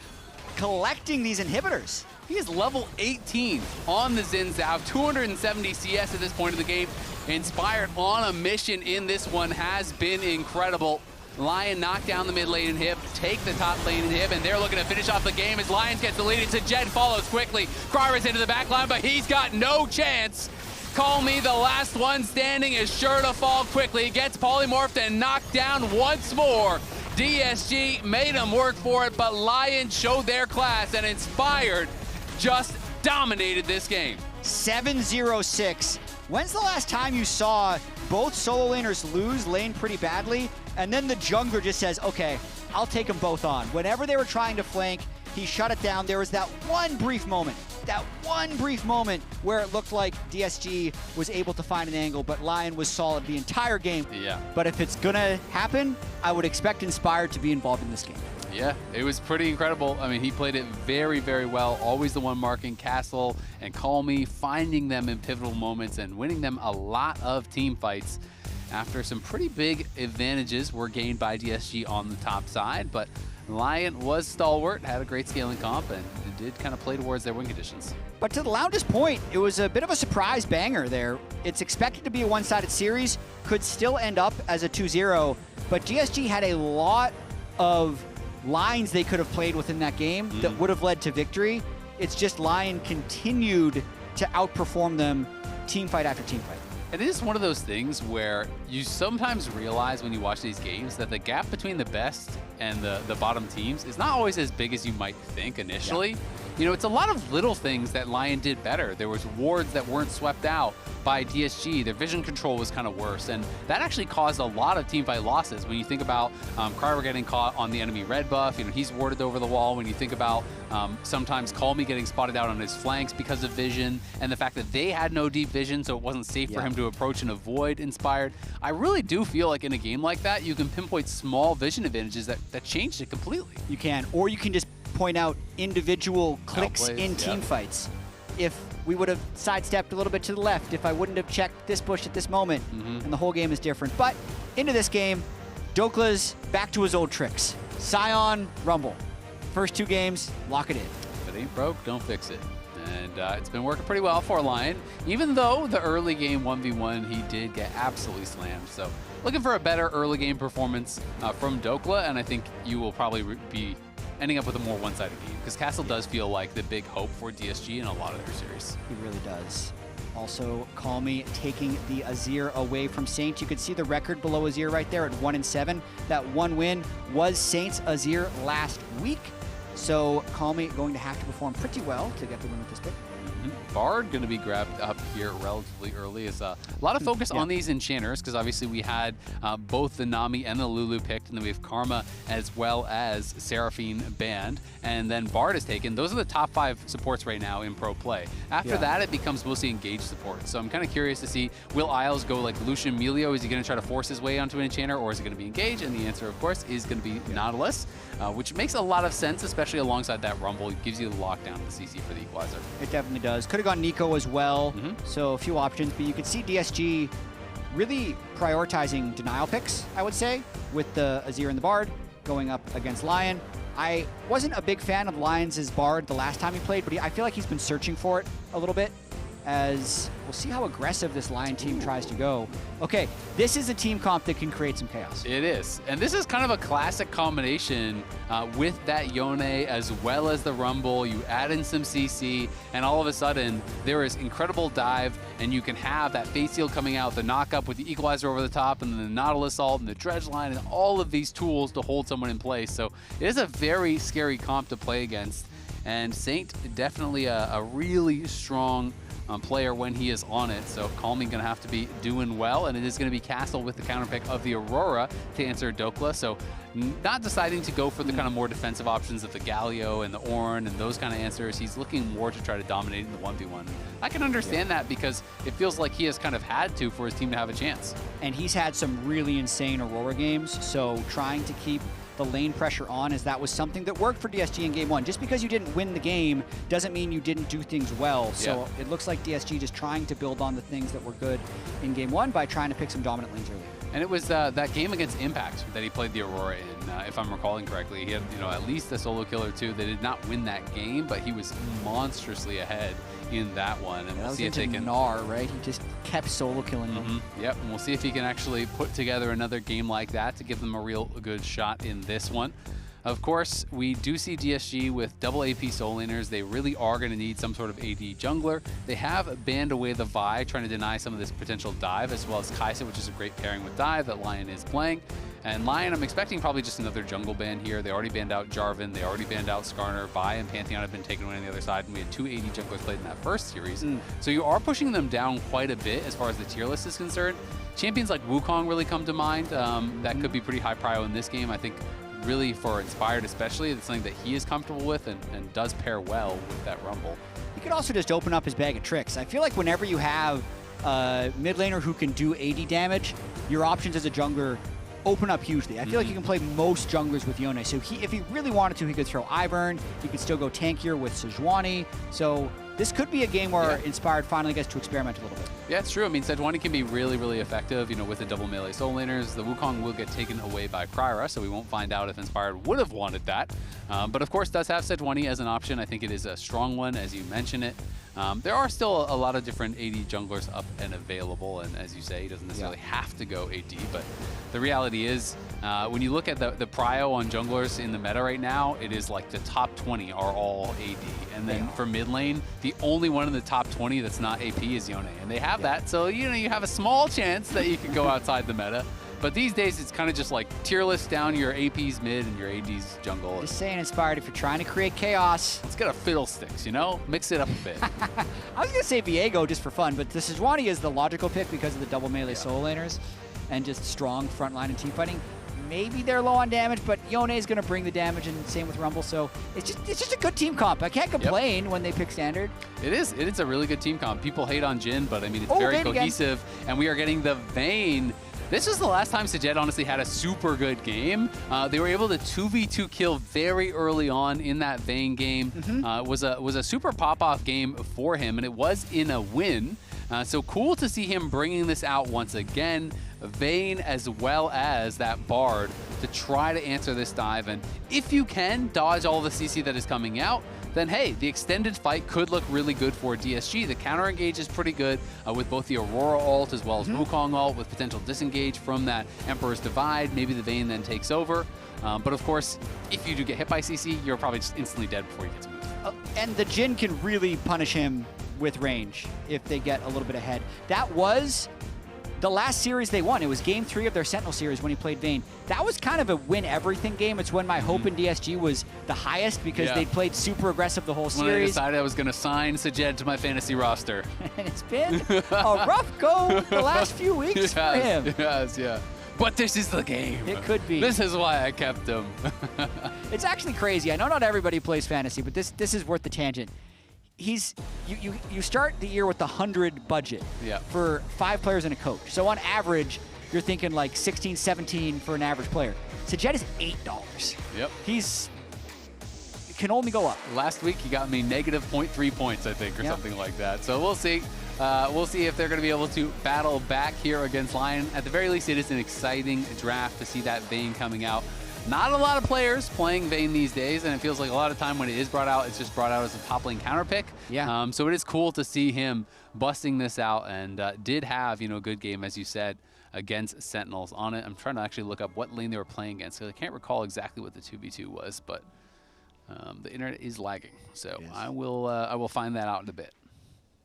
collecting these inhibitors. He is level 18 on the Xin Zhao, 270 CS at this point of the game. Inspired on a mission in this one has been incredible. LYON knock down the mid lane inhib, take the top lane inhib, and they're looking to finish off the game as LYON gets the lead. It's a Jed follows quickly. Cryer's into the back line, but he's got no chance. Call Me, the last one standing, is sure to fall quickly. He gets polymorphed and knocked down once more. DSG made him work for it, but LYON showed their class, and Inspired just dominated this game. 7-0-6. When's the last time you saw both solo laners lose lane pretty badly, and then the jungler just says, okay, I'll take them both on? Whenever they were trying to flank, he shut it down. There was that one brief moment where it looked like DSG was able to find an angle, but LYON was solid the entire game. Yeah. But if it's gonna happen, I would expect Inspired to be involved in this game. Yeah, it was pretty incredible. I mean, he played it very, very well. Always the one marking Castle and Call Me, finding them in pivotal moments and winning them a lot of team fights after some pretty big advantages were gained by DSG on the top side. But LYON was stalwart, had a great scaling comp, and did kind of play towards their win conditions. But to the Lounge's point, it was a bit of a surprise banger there. It's expected to be a one-sided series, could still end up as a 2-0, but DSG had a lot of lines they could have played within that game that would have led to victory. It's just LYON continued to outperform them team fight after team fight. It is one of those things where you sometimes realize when you watch these games that the gap between the best and the bottom teams is not always as big as you might think initially. Yeah. You know, it's a lot of little things that LYON did better. There was wards that weren't swept out by DSG. Their vision control was kind of worse, and that actually caused a lot of teamfight losses. When you think about Cryer getting caught on the enemy red buff, you know, he's warded over the wall. When you think about sometimes Call Me getting spotted out on his flanks because of vision, and the fact that they had no deep vision, so it wasn't safe for him to approach and avoid Inspired. I really do feel like in a game like that, you can pinpoint small vision advantages that changed it completely. You can, or you can just point out individual clicks in team fights. If we would have sidestepped a little bit to the left, if I wouldn't have checked this bush at this moment, and the whole game is different. But into this game, Dokla's back to his old tricks. Scion, Rumble. First two games, lock it in. If it ain't broke, don't fix it. And it's been working pretty well for LYON, even though the early game 1v1, he did get absolutely slammed. So looking for a better early game performance from Dokla, and I think you will probably be ending up with a more one-sided game, because Castle does feel like the big hope for DSG in a lot of their series. He really does. Also, Call Me taking the Azir away from Saint. You could see the record below Azir right there at 1-7. That one win was Saint's Azir last week. So Call Me going to have to perform pretty well to get the win with this pick. Bard going to be grabbed up here relatively early. Is a lot of focus on these enchanters, because obviously we had both the Nami and the Lulu picked, and then we have Karma as well as Seraphine banned, and then Bard is taken. Those are the top 5 supports right now in pro play. After that, it becomes mostly engaged support. So I'm kind of curious to see, will Isles go like Lucian Melio? Is he going to try to force his way onto an enchanter, or is it going to be engaged? And the answer, of course, is going to be Nautilus, which makes a lot of sense, especially alongside that Rumble. It gives you the lockdown of the CC for the equalizer. It definitely does. does. Could have gone Nico as well, so a few options, but you could see DSG really prioritizing denial picks, I would say, with the Azir and the Bard going up against LYON. I wasn't a big fan of LYON's Bard the last time he played, but I feel like he's been searching for it a little bit, as we'll see how aggressive this LYON team tries to go. Okay, this is a team comp that can create some chaos. It is. And this is kind of a classic combination with that Yone as well as the Rumble. You add in some CC, and all of a sudden, there is incredible dive, and you can have that face seal coming out, the knock-up with the Equalizer over the top, and then the Nautilus ult, and the Dredge line, and all of these tools to hold someone in place. So it is a very scary comp to play against. And Saint, definitely a really strong player when he is on it, so Calming going to have to be doing well, and it is going to be Castle with the counter pick of the Aurora to answer Dokla, so not deciding to go for the kind of more defensive options of the Galio and the Ornn and those kind of answers. He's looking more to try to dominate in the 1v1. I can understand that because it feels like he has kind of had to for his team to have a chance. And he's had some really insane Aurora games, so trying to keep the lane pressure on, as that was something that worked for DSG in game one. Just because you didn't win the game doesn't mean you didn't do things well. So it looks like DSG just trying to build on the things that were good in game one by trying to pick some dominant lanes early. And it was that game against Impact that he played the Aurora in, if I'm recalling correctly. He had, at least a solo kill or two. They did not win that game, but he was monstrously ahead in that one. And we'll see if they can. Gnar, right? He just kept solo killing them. Yep, and we'll see if he can actually put together another game like that to give them a real good shot in this one. Of course, we do see DSG with double AP soul laners. They really are going to need some sort of AD jungler. They have banned away the Vi, trying to deny some of this potential dive, as well as Kai'Sa, which is a great pairing with dive that LYON is playing. And LYON, I'm expecting probably just another jungle ban here. They already banned out Jarvan. They already banned out Skarner. Vi and Pantheon have been taken away on the other side, and we had 2 AD junglers played in that first series. So you are pushing them down quite a bit as far as the tier list is concerned. Champions like Wukong really come to mind. That could be pretty high prio in this game. I think really for Inspired especially, it's something that he is comfortable with and does pair well with that Rumble. He could also just open up his bag of tricks. I feel like whenever you have a mid laner who can do 80 damage, your options as a jungler open up hugely. I feel like you can play most junglers with Yone. So if he really wanted to, he could throw Ivern. He could still go tankier with Sejuani. So this could be a game where Inspired finally gets to experiment a little bit. Yeah, it's true. I mean, Sejuani can be really, really effective, with the double melee soul laners. The Wukong will get taken away by Kryra, so we won't find out if Inspired would have wanted that. But of course, does have Sejuani as an option. I think it is a strong one, as you mention it. There are still a lot of different AD junglers up and available, and as you say, he doesn't necessarily have to go AD, but the reality is, when you look at the prio on junglers in the meta right now, it is like the top 20 are all AD, and then for mid lane, the only one in the top 20 that's not AP is Yone, and they have that, so you have a small chance that you can go outside the meta. But these days, it's kind of just like tier list down your APs mid and your ADs jungle. Just saying, Inspired, if you're trying to create chaos, let's get a fiddlesticks, mix it up a bit. I was going to say Viego just for fun, but the Sejuani is the logical pick because of the double melee soul laners and just strong frontline and team fighting. Maybe they're low on damage, but Yone is going to bring the damage, and same with Rumble. So it's just a good team comp. I can't complain when they pick standard. It is a really good team comp. People hate on Jhin, but I mean, it's very cohesive, and we are getting the Vayne. This was the last time Sajet honestly had a super good game. They were able to 2v2 kill very early on in that Vayne game. Was a super pop-off game for him, and it was in a win. So cool to see him bringing this out once again. Vayne as well as that Bard to try to answer this dive. And if you can dodge all the CC that is coming out, then hey, the extended fight could look really good for DSG. The counter engage is pretty good with both the Aurora ult as well as Wukong ult with potential disengage from that Emperor's Divide. Maybe the Vayne then takes over. But of course, if you do get hit by CC, you're probably just instantly dead before you get to move. And the Jhin can really punish him with range if they get a little bit ahead. That was the last series they won. It was game 3 of their Sentinel series when he played Vayne. That was kind of a win everything game. It's when my hope in DSG was the highest because they played super aggressive the whole series. When I decided I was going to sign Sajed to my fantasy roster. And it's been a rough go the last few weeks for him. Yes, yeah. But this is the game. It could be. This is why I kept him. It's actually crazy. I know not everybody plays fantasy, but this is worth the tangent. You start the year with the 100 budget for 5 players and a coach. So on average, you're thinking like 16, 17 for an average player. Sajet is $8. Yep. He's can only go up. Last week, he got me negative 0.3 points, I think, or something like that. So we'll see. We'll see if they're going to be able to battle back here against LYON. At the very least, it is an exciting draft to see that Vayne coming out. Not a lot of players playing Vayne these days, and it feels like a lot of time when it is brought out, it's just brought out as a top lane counter pick. Yeah. So it is cool to see him busting this out, and did have, a good game, as you said, against Sentinels on it. I'm trying to actually look up what lane they were playing against, because I can't recall exactly what the 2v2 was, but the internet is lagging. So I will find that out in a bit.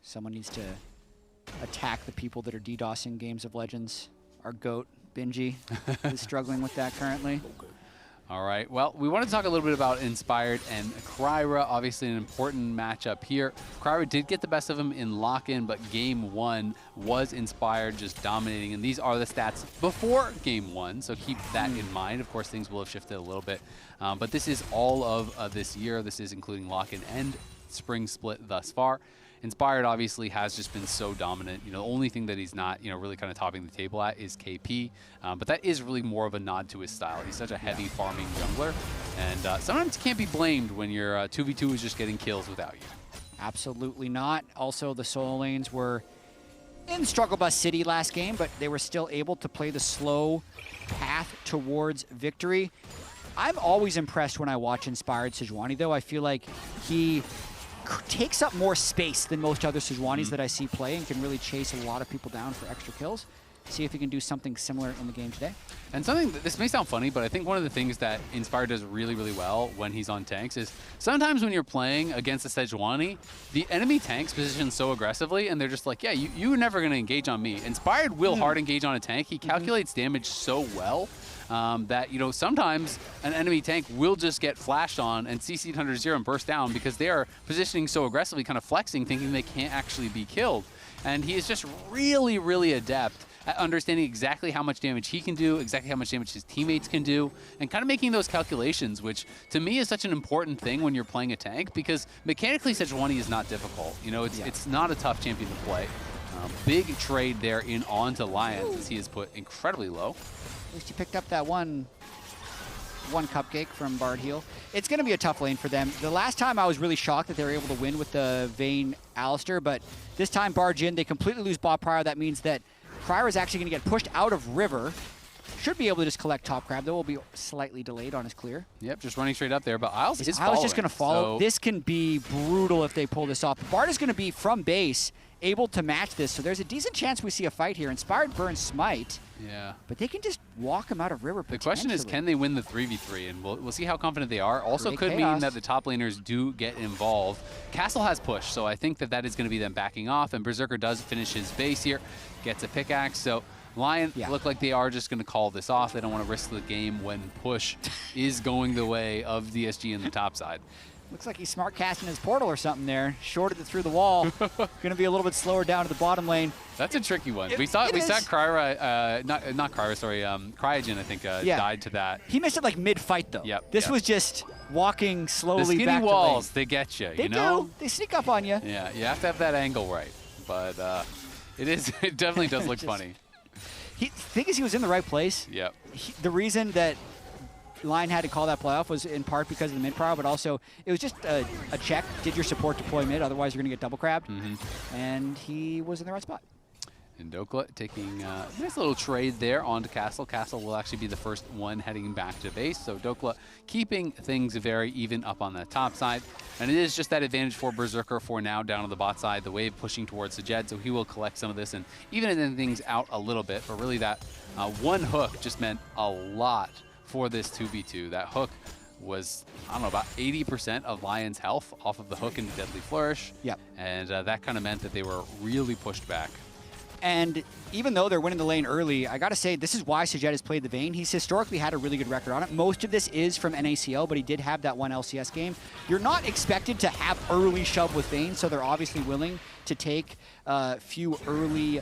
Someone needs to attack the people that are DDoSing games of Legends. Our GOAT, Benji, is struggling with that currently. All right, well, we want to talk a little bit about Inspired and Kryra. Obviously an important matchup here. Kryra did get the best of him in lock-in, but game 1 was Inspired just dominating. And these are the stats before game 1, so keep that in mind. Of course, things will have shifted a little bit. But this is all of this year. This is including lock-in and Spring Split thus far. Inspired obviously has just been so dominant. The only thing that he's not, really kind of topping the table at is KP. But that is really more of a nod to his style. He's such a heavy farming jungler. And sometimes can't be blamed when your 2v2 is just getting kills without you. Absolutely not. Also, the solo lanes were in Struggle Bus City last game, but they were still able to play the slow path towards victory. I'm always impressed when I watch Inspired Sejuani, though. I feel like he takes up more space than most other Sejuanis that I see play and can really chase a lot of people down for extra kills. See if he can do something similar in the game today. And something, this may sound funny, but I think one of the things that Inspired does really, really well when he's on tanks is sometimes when you're playing against a Sejuani, the enemy tanks position so aggressively and they're just like, yeah, you're never going to engage on me. Inspired will hard engage on a tank. He calculates damage so well that, sometimes an enemy tank will just get flashed on and CC'd under 0 and burst down because they are positioning so aggressively, kind of flexing, thinking they can't actually be killed. And he is just really, really adept at understanding exactly how much damage he can do, exactly how much damage his teammates can do, and kind of making those calculations, which to me is such an important thing when you're playing a tank, because mechanically Sejuani is not difficult. It's not a tough champion to play. Big trade there in onto Lions as he is put incredibly low. At least he picked up that one cupcake from Bard Heal. It's going to be a tough lane for them. The last time I was really shocked that they were able to win with the Vayne Alistair, but this time Bard Jhin, they completely lose bot prior. That means that Kryra is actually going to get pushed out of River. Should be able to just collect top crab, though. Will be slightly delayed on his clear. Yep, just running straight up there, but Isles is following. Isles just going to follow. So this can be brutal if they pull this off. Bard is going to be from base, able to match this, so there's a decent chance we see a fight here. Inspired burns Smite. Yeah. But they can just walk him out of River. The question is, can they win the 3v3? And we'll see how confident they are. Also could mean that the top laners do get involved. Castle has push, so I think that is going to be them backing off. And Berserker does finish his base here, gets a pickaxe. So LYON look like they are just going to call this off. They don't want to risk the game when push is going the way of DSG in the top side. Looks like he's smart casting his portal or something there. Shorted it through the wall. Going to be a little bit slower down to the bottom lane. That's a tricky one. We saw Kryra, not Kryra, sorry, Cryogen, I think, died to that. He missed it like mid-fight, though. Yep. This was just walking slowly the skinny back walls, to they get you, They do. They sneak up on you. Yeah, you have to have that angle right. But it definitely does look funny. The thing is, he was in the right place. Yep. The reason that LYON had to call that playoff was in part because of the mid prior, but also it was just a check. Did your support deploy mid? Otherwise, you're going to get double crabbed. And he was in the right spot. And Dokla taking a nice little trade there onto Castle. Castle will actually be the first one heading back to base. So Dokla keeping things very even up on the top side. And it is just that advantage for Berserker for now down on the bot side. The wave pushing towards the Jed, so he will collect some of this and even things out a little bit. But really that one hook just meant a lot for this 2v2. That hook was, I don't know, about 80% of LYON's health off of the hook into Deadly Flourish. Yep. And that kind of meant that they were really pushed back. And even though they're winning the lane early, I got to say, this is why Sajet has played the Vayne. He's historically had a really good record on it. Most of this is from NACL, but he did have that one LCS game. You're not expected to have early shove with Vayne, so they're obviously willing to take a few early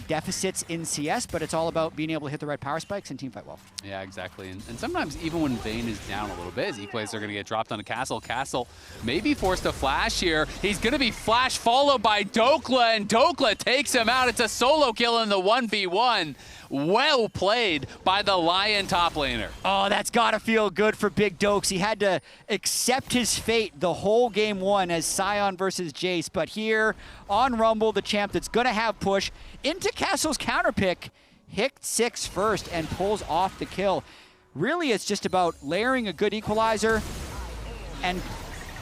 deficits in CS, but it's all about being able to hit the right power spikes and team fight well. Yeah, exactly. And sometimes even when Vayne is down a little bit, his equalities are going to get dropped onto Castle. Castle may be forced to flash here. He's going to be flash followed by Dokla, and Dokla takes him out. It's a solo kill in the 1v1. Well played by the LYON top laner. Oh, that's got to feel good for Big Dokes. He had to accept his fate the whole game one as Sion versus Jace. But here on Rumble, the champ that's going to have push into Castle's counter pick, hit 6 first and pulls off the kill. Really, it's just about layering a good equalizer. And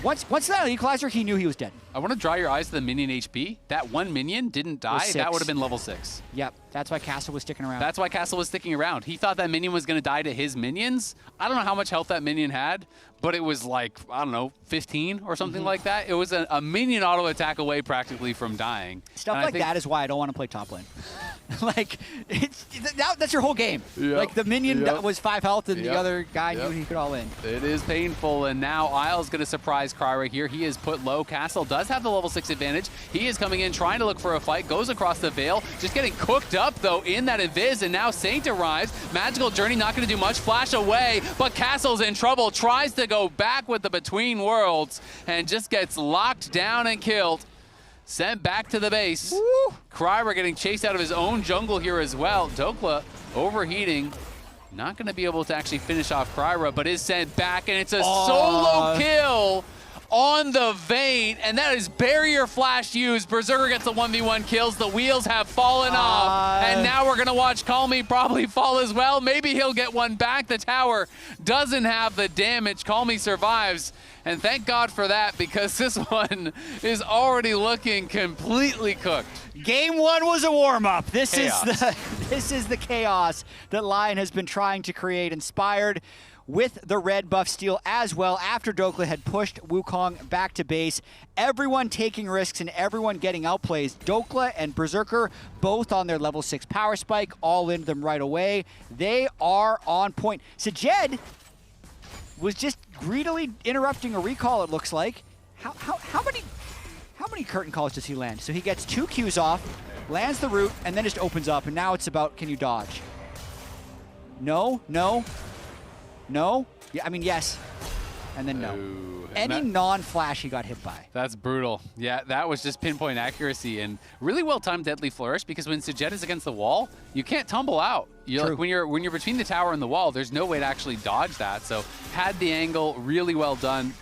once that equalizer, he knew he was dead. I want to draw your eyes to the minion HP. That one minion didn't die. That would have been level 6. Yep, that's why Castle was sticking around. That's why Castle was sticking around. He thought that minion was going to die to his minions. I don't know how much health that minion had, but it was like, I don't know, 15 or something like that. It was a minion auto attack away practically from dying. Stuff like that is why I don't want to play top lane. Like, that's your whole game. Yep. Like, the minion was 5 health, and the other guy knew he could all in. It is painful, and now Isle's going to surprise Kryra here. He is put low. Castle does have the level 6 advantage. He is coming in, trying to look for a fight, goes across the Veil, just getting cooked up, though, in that Invis, and now Saint arrives. Magical Journey not going to do much. Flash away, but Castle's in trouble. Tries to go back with the Between Worlds, and just gets locked down and killed. Sent back to the base. Woo! Kryra getting chased out of his own jungle here as well. Dokla overheating. Not going to be able to actually finish off Kryra, but is sent back, and it's a solo kill on the Vayne, and that is barrier flash used. Berserker gets the 1v1 kills. The wheels have fallen off, and now we're going to watch Call Me probably fall as well. Maybe he'll get one back. The tower doesn't have the damage. Call Me survives, and thank God for that, because this one is already looking completely cooked. Game one was a warm-up. This is the chaos that LYON has been trying to create, inspired with the red buff steal as well after Dokla had pushed Wukong back to base. Everyone taking risks and everyone getting outplays. Dokla and Berserker both on their level 6 power spike, all into them right away. They are on point. Sajed was just greedily interrupting a recall, it looks like. How many curtain calls does he land? So he gets 2 Qs off, lands the root, and then just opens up, and now it's about, can you dodge? No? Yeah, I mean, yes. And then no. Any non-flash he got hit by. That's brutal. Yeah, that was just pinpoint accuracy and really well-timed Deadly Flourish, because when Sajed is against the wall, you can't tumble out. Like, when you're between the tower and the wall, there's no way to actually dodge that. So had the angle, really well done.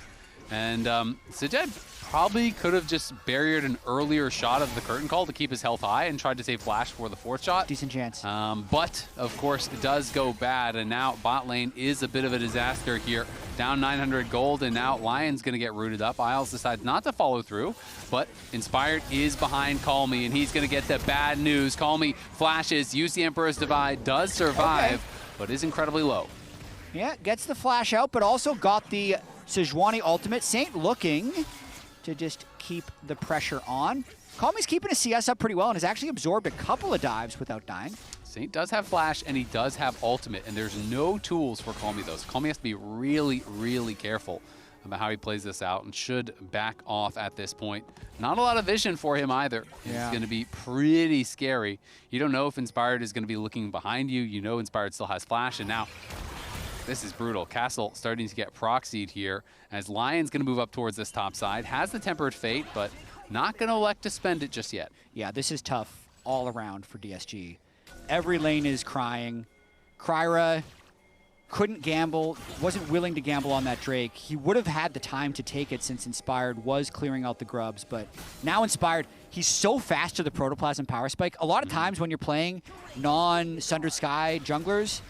And Sajed probably could have just barriered an earlier shot of the curtain call to keep his health high and tried to save flash for the 4th shot. Decent chance. But, of course, it does go bad, and now bot lane is a bit of a disaster here. Down 900 gold, and now LYON's going to get rooted up. Isles decides not to follow through, but Inspired is behind Call Me, and he's going to get the bad news. Call Me flashes, use the Emperor's Divide, does survive, but is incredibly low. Yeah, gets the flash out, but also got the Sejuani ultimate. Saint looking to just keep the pressure on. Call Me's keeping his CS up pretty well and has actually absorbed a couple of dives without dying. Saint does have flash and he does have ultimate, and there's no tools for Call Me though. So Call Me has to be really, really careful about how he plays this out and should back off at this point. Not a lot of vision for him either. Yeah. It's going to be pretty scary. You don't know if Inspired is going to be looking behind you. You know Inspired still has flash, and now this is brutal. Castle starting to get proxied here as LYON's going to move up towards this top side. Has the Tempered Fate, but not going to elect to spend it just yet. Yeah, this is tough all around for DSG. Every lane is crying. Kryra couldn't gamble, wasn't willing to gamble on that Drake. He would have had the time to take it since Inspired was clearing out the grubs, but now Inspired, he's so fast to the Protoplasm power spike. A lot of times when you're playing non-Sundered Sky junglers,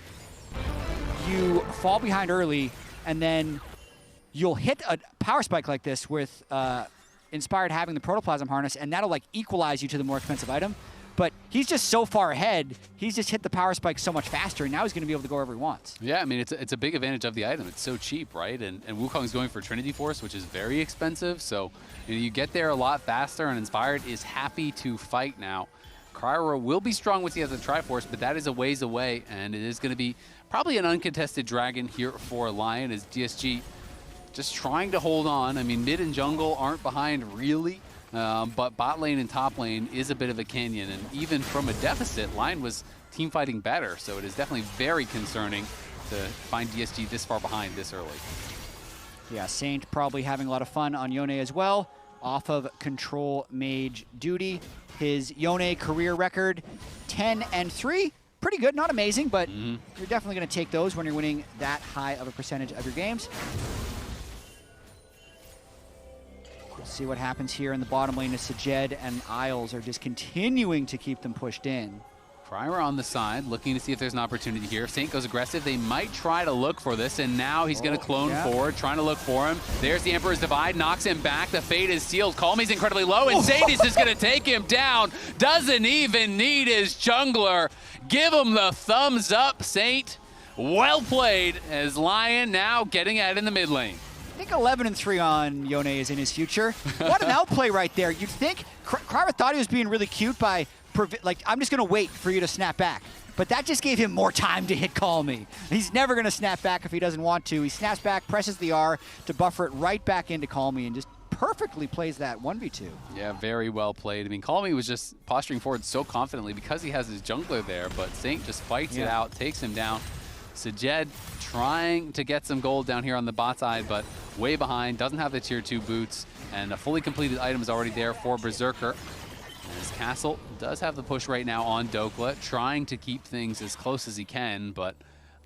you fall behind early, and then you'll hit a power spike like this with Inspired having the Protoplasm harness, and that'll like equalize you to the more expensive item. But he's just so far ahead, he's just hit the power spike so much faster, and now he's going to be able to go wherever he wants. Yeah, I mean, it's a big advantage of the item. It's so cheap, right? And Wukong's going for Trinity Force, which is very expensive, so you get there a lot faster, and Inspired is happy to fight now. Kryra will be strong with the other Triforce, but that is a ways away, and it is going to be probably an uncontested dragon here for LYON as DSG just trying to hold on. I mean, mid and jungle aren't behind really, but bot lane and top lane is a bit of a canyon, and even from a deficit, LYON was team fighting better, so it is definitely very concerning to find DSG this far behind this early. Yeah, Saint probably having a lot of fun on Yone as well, off of control mage duty. His Yone career record, 10-3. pretty good, not amazing, but you're definitely going to take those when you're winning that high of a percentage of your games. We'll see what happens here in the bottom lane as Sajed and Isles are just continuing to keep them pushed in. Kryra on the side, looking to see if there's an opportunity here. If Saint goes aggressive, they might try to look for this, and now he's going to clone forward, trying to look for him. There's the Emperor's Divide, knocks him back. The fate is sealed. Calmy's incredibly low, and Saint is just going to take him down. Doesn't even need his jungler. Give him the thumbs up, Saint. Well played, as LYON now getting ahead in the mid lane. I think 11-3 on Yone is in his future. What an outplay right there. You'd think Kryra thought he was being really cute by, like, I'm just going to wait for you to snap back. But that just gave him more time to hit Calmy. He's never going to snap back if he doesn't want to. He snaps back, presses the R to buffer it right back into Calmy, and just perfectly plays that 1v2. Yeah, very well played. I mean, Calmy was just posturing forward so confidently because he has his jungler there, but Saint just fights it out, takes him down. Sajed trying to get some gold down here on the bot side, but way behind, doesn't have the tier 2 boots, and a fully completed item is already there for Berserker. As Castle does have the push right now on Dokla, trying to keep things as close as he can, but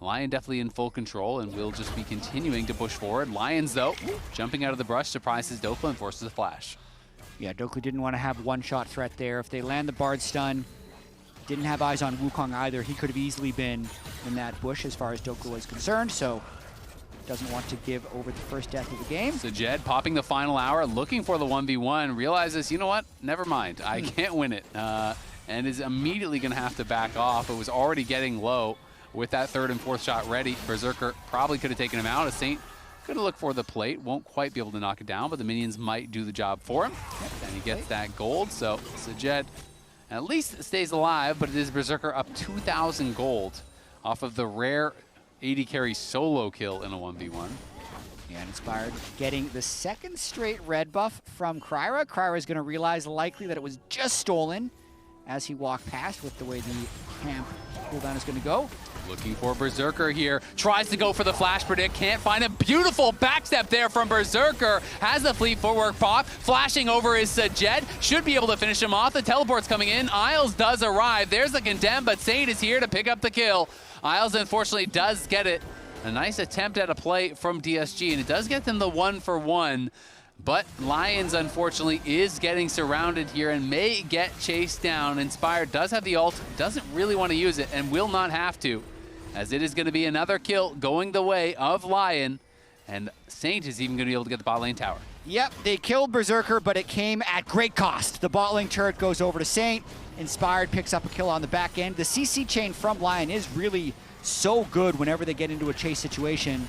LYON definitely in full control and will just be continuing to push forward. Lions, though, jumping out of the brush, surprises Dokla and forces a flash. Yeah, Dokla didn't want to have one-shot threat there. If they land the Bard stun, didn't have eyes on Wukong either. He could have easily been in that bush as far as Dokla was concerned, so doesn't want to give over the first death of the game. Sajed popping the final hour, looking for the 1v1, realizes, you know what, never mind, I can't win it, and is immediately going to have to back off. It was already getting low with that third and fourth shot ready. Berserker probably could have taken him out. A Saint going to look for the plate, won't quite be able to knock it down, but the minions might do the job for him, and he gets that gold. So Sajed at least stays alive, but it is Berserker up 2,000 gold off of the rare 80 carry solo kill in a 1v1. Yeah, Inspired getting the second straight red buff from Kryra. Kryra is going to realize likely that it was just stolen as he walked past with the way the camp cooldown is going to go. Looking for Berserker here. Tries to go for the flash predict. Can't find a beautiful backstep there from Berserker. Has the fleet footwork pop. Flashing over his Sajed. Should be able to finish him off. The teleport's coming in. Isles does arrive. There's the condemn, but Saint is here to pick up the kill. Isles unfortunately does get it. A nice attempt at a play from DSG, and it does get them the 1-for-1. But Lions, unfortunately, is getting surrounded here and may get chased down. Inspired does have the ult, doesn't really want to use it, and will not have to, as it is going to be another kill going the way of LYON, and Saint is even going to be able to get the bot lane tower. Yep, they killed Berserker, but it came at great cost. The bot lane turret goes over to Saint. Inspired picks up a kill on the back end. The CC chain from LYON is really so good whenever they get into a chase situation.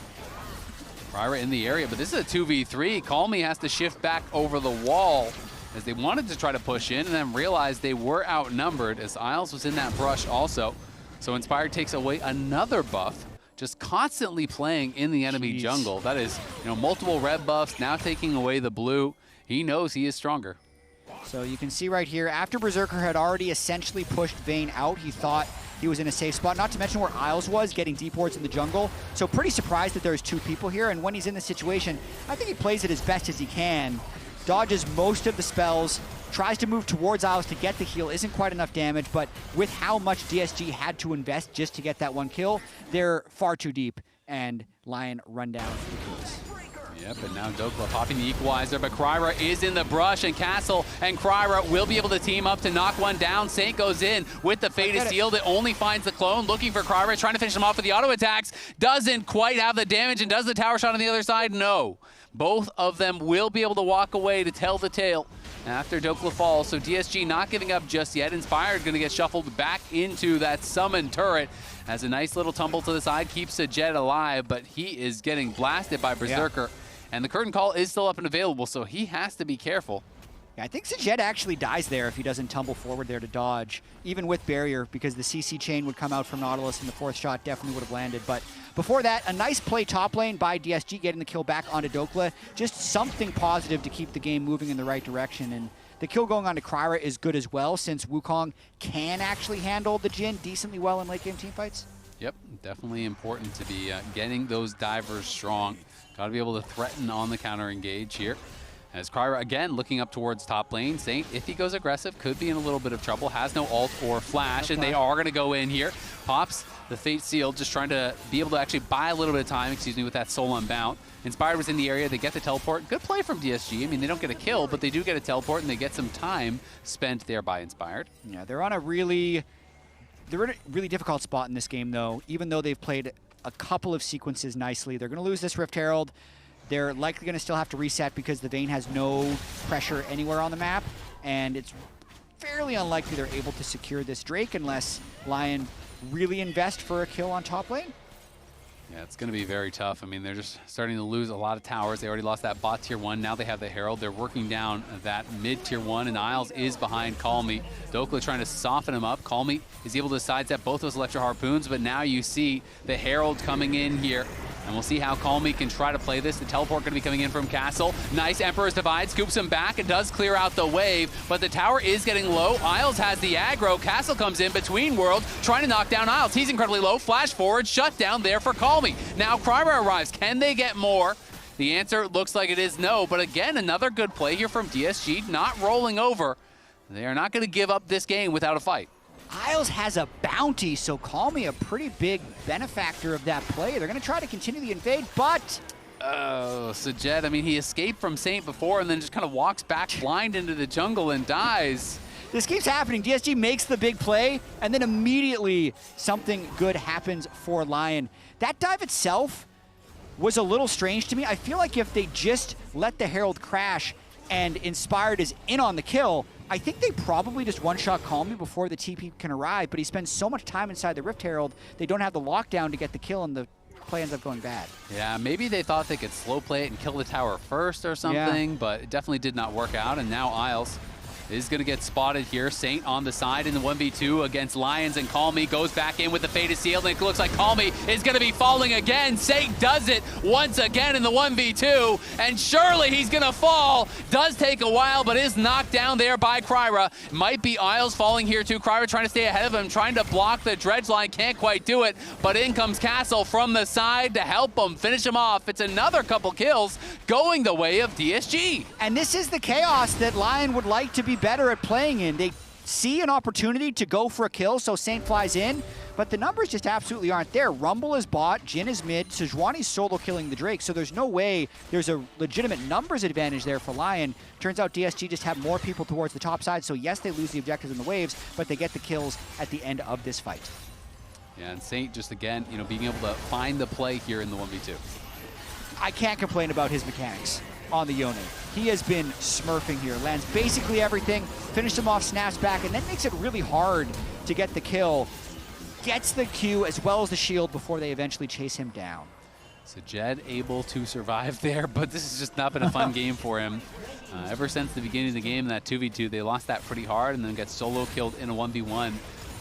Kryra in the area, but this is a 2v3. Calmy has to shift back over the wall as they wanted to try to push in and then realized they were outnumbered as Isles was in that brush also. So Inspired takes away another buff, just constantly playing in the enemy jungle. That is, multiple red buffs, now taking away the blue. He knows he is stronger. So you can see right here, after Berserker had already essentially pushed Vayne out, he thought he was in a safe spot, not to mention where Isles was, getting deep wards in the jungle. So pretty surprised that there's two people here, and when he's in this situation, I think he plays it as best as he can. Dodges most of the spells, tries to move towards Isles to get the heal, isn't quite enough damage, but with how much DSG had to invest just to get that one kill, they're far too deep, and LYON run down the kills. Yep, and now Dokla popping the equalizer, but Kryra is in the brush, and Castle and Kryra will be able to team up to knock one down. Saint goes in with the fate is sealed. It only finds the clone, looking for Kryra, trying to finish him off with the auto attacks. Doesn't quite have the damage, and does the tower shot on the other side? No. Both of them will be able to walk away to tell the tale after Dokla falls. So DSG not giving up just yet. Inspired going to get shuffled back into that summon turret. Has a nice little tumble to the side, keeps Sajed alive, but he is getting blasted by Berserker. Yeah. And the curtain call is still up and available, so he has to be careful. Yeah, I think Sajed actually dies there if he doesn't tumble forward there to dodge, even with barrier, because the CC chain would come out from Nautilus and the fourth shot definitely would have landed. But before that, a nice play top lane by DSG, getting the kill back onto Dokla. Just something positive to keep the game moving in the right direction. And the kill going on to Kryra is good as well, since Wukong can actually handle the Jhin decently well in late game teamfights. Yep, definitely important to be getting those divers strong. Got to be able to threaten on the counter engage here. As Kryra, again, looking up towards top lane. Saint, if he goes aggressive, could be in a little bit of trouble. Has no ult or flash, and they are going to go in here. Pops the Fate Seal, just trying to be able to actually buy a little bit of time, with that Soul Unbound. Inspired was in the area. They get the teleport. Good play from DSG. I mean, they don't get a kill, but they do get a teleport, and they get some time spent there by Inspired. Yeah, they're in a really difficult spot in this game, though. Even though they've played a couple of sequences nicely, they're going to lose this Rift Herald. They're likely going to still have to reset because the Vayne has no pressure anywhere on the map, and it's fairly unlikely they're able to secure this Drake unless LYON really invest for a kill on top lane. Yeah, it's going to be very tough. I mean, they're just starting to lose a lot of towers. They already lost that bot tier 1. Now they have the Herald. They're working down that mid tier 1, and Isles is behind Call Me. Dokla trying to soften him up. Call Me is able to sidestep both those Electro Harpoons, but now you see the Herald coming in here. And we'll see how Call Me can try to play this. The teleport going to be coming in from Castle. Nice Emperor's Divide, scoops him back. It does clear out the wave, but the tower is getting low. Isles has the aggro. Castle comes in between worlds, trying to knock down Isles. He's incredibly low. Flash forward, shut down there for Call Me. Now Kryra arrives. Can they get more? The answer looks like it is no, but again, another good play here from DSG, not rolling over. They are not going to give up this game without a fight. Isles has a bounty, so Call Me a pretty big benefactor of that play. They're going to try to continue the invade, but... Oh, so Jed, I mean, he escaped from Saint before and then just kind of walks back blind into the jungle and dies. This keeps happening. DSG makes the big play, and then immediately something good happens for LYON. That dive itself was a little strange to me. I feel like if they just let the Herald crash and Inspired is in on the kill, I think they probably just one-shot Call Me before the TP can arrive, but he spends so much time inside the Rift Herald, they don't have the lockdown to get the kill, and the play ends up going bad. Yeah, maybe they thought they could slow play it and kill the tower first or something, but it definitely did not work out, and now Isles is going to get spotted here. Saint on the side in the 1v2 against Lions, and Call Me goes back in with the Fated Seal, and it looks like Call Me is going to be falling again. Saint does it once again in the 1v2, and surely he's going to fall. Does take a while, but is knocked down there by Kryra. Might be Isles falling here too. Kryra trying to stay ahead of him, trying to block the dredge line. Can't quite do it, but in comes Castle from the side to help him, finish him off. It's another couple kills going the way of DSG. And this is the chaos that LYON would like to be better at playing in. They see an opportunity to go for a kill, so Saint flies in, but the numbers just absolutely aren't there. Rumble is bot, Jhin is mid, Sejuani's solo killing the Drake, so there's no way there's a legitimate numbers advantage there for LYON. Turns out DSG just have more people towards the top side, so yes, they lose the objectives in the waves, but they get the kills at the end of this fight. Yeah, and Saint just again, being able to find the play here in the 1v2. I can't complain about his mechanics on the Yone. He has been smurfing here. Lands basically everything, finishes him off, snaps back, and then makes it really hard to get the kill. Gets the Q as well as the shield before they eventually chase him down. So Jed able to survive there, but this has just not been a fun game for him. Ever since the beginning of the game, that 2v2, they lost that pretty hard and then get solo killed in a 1v1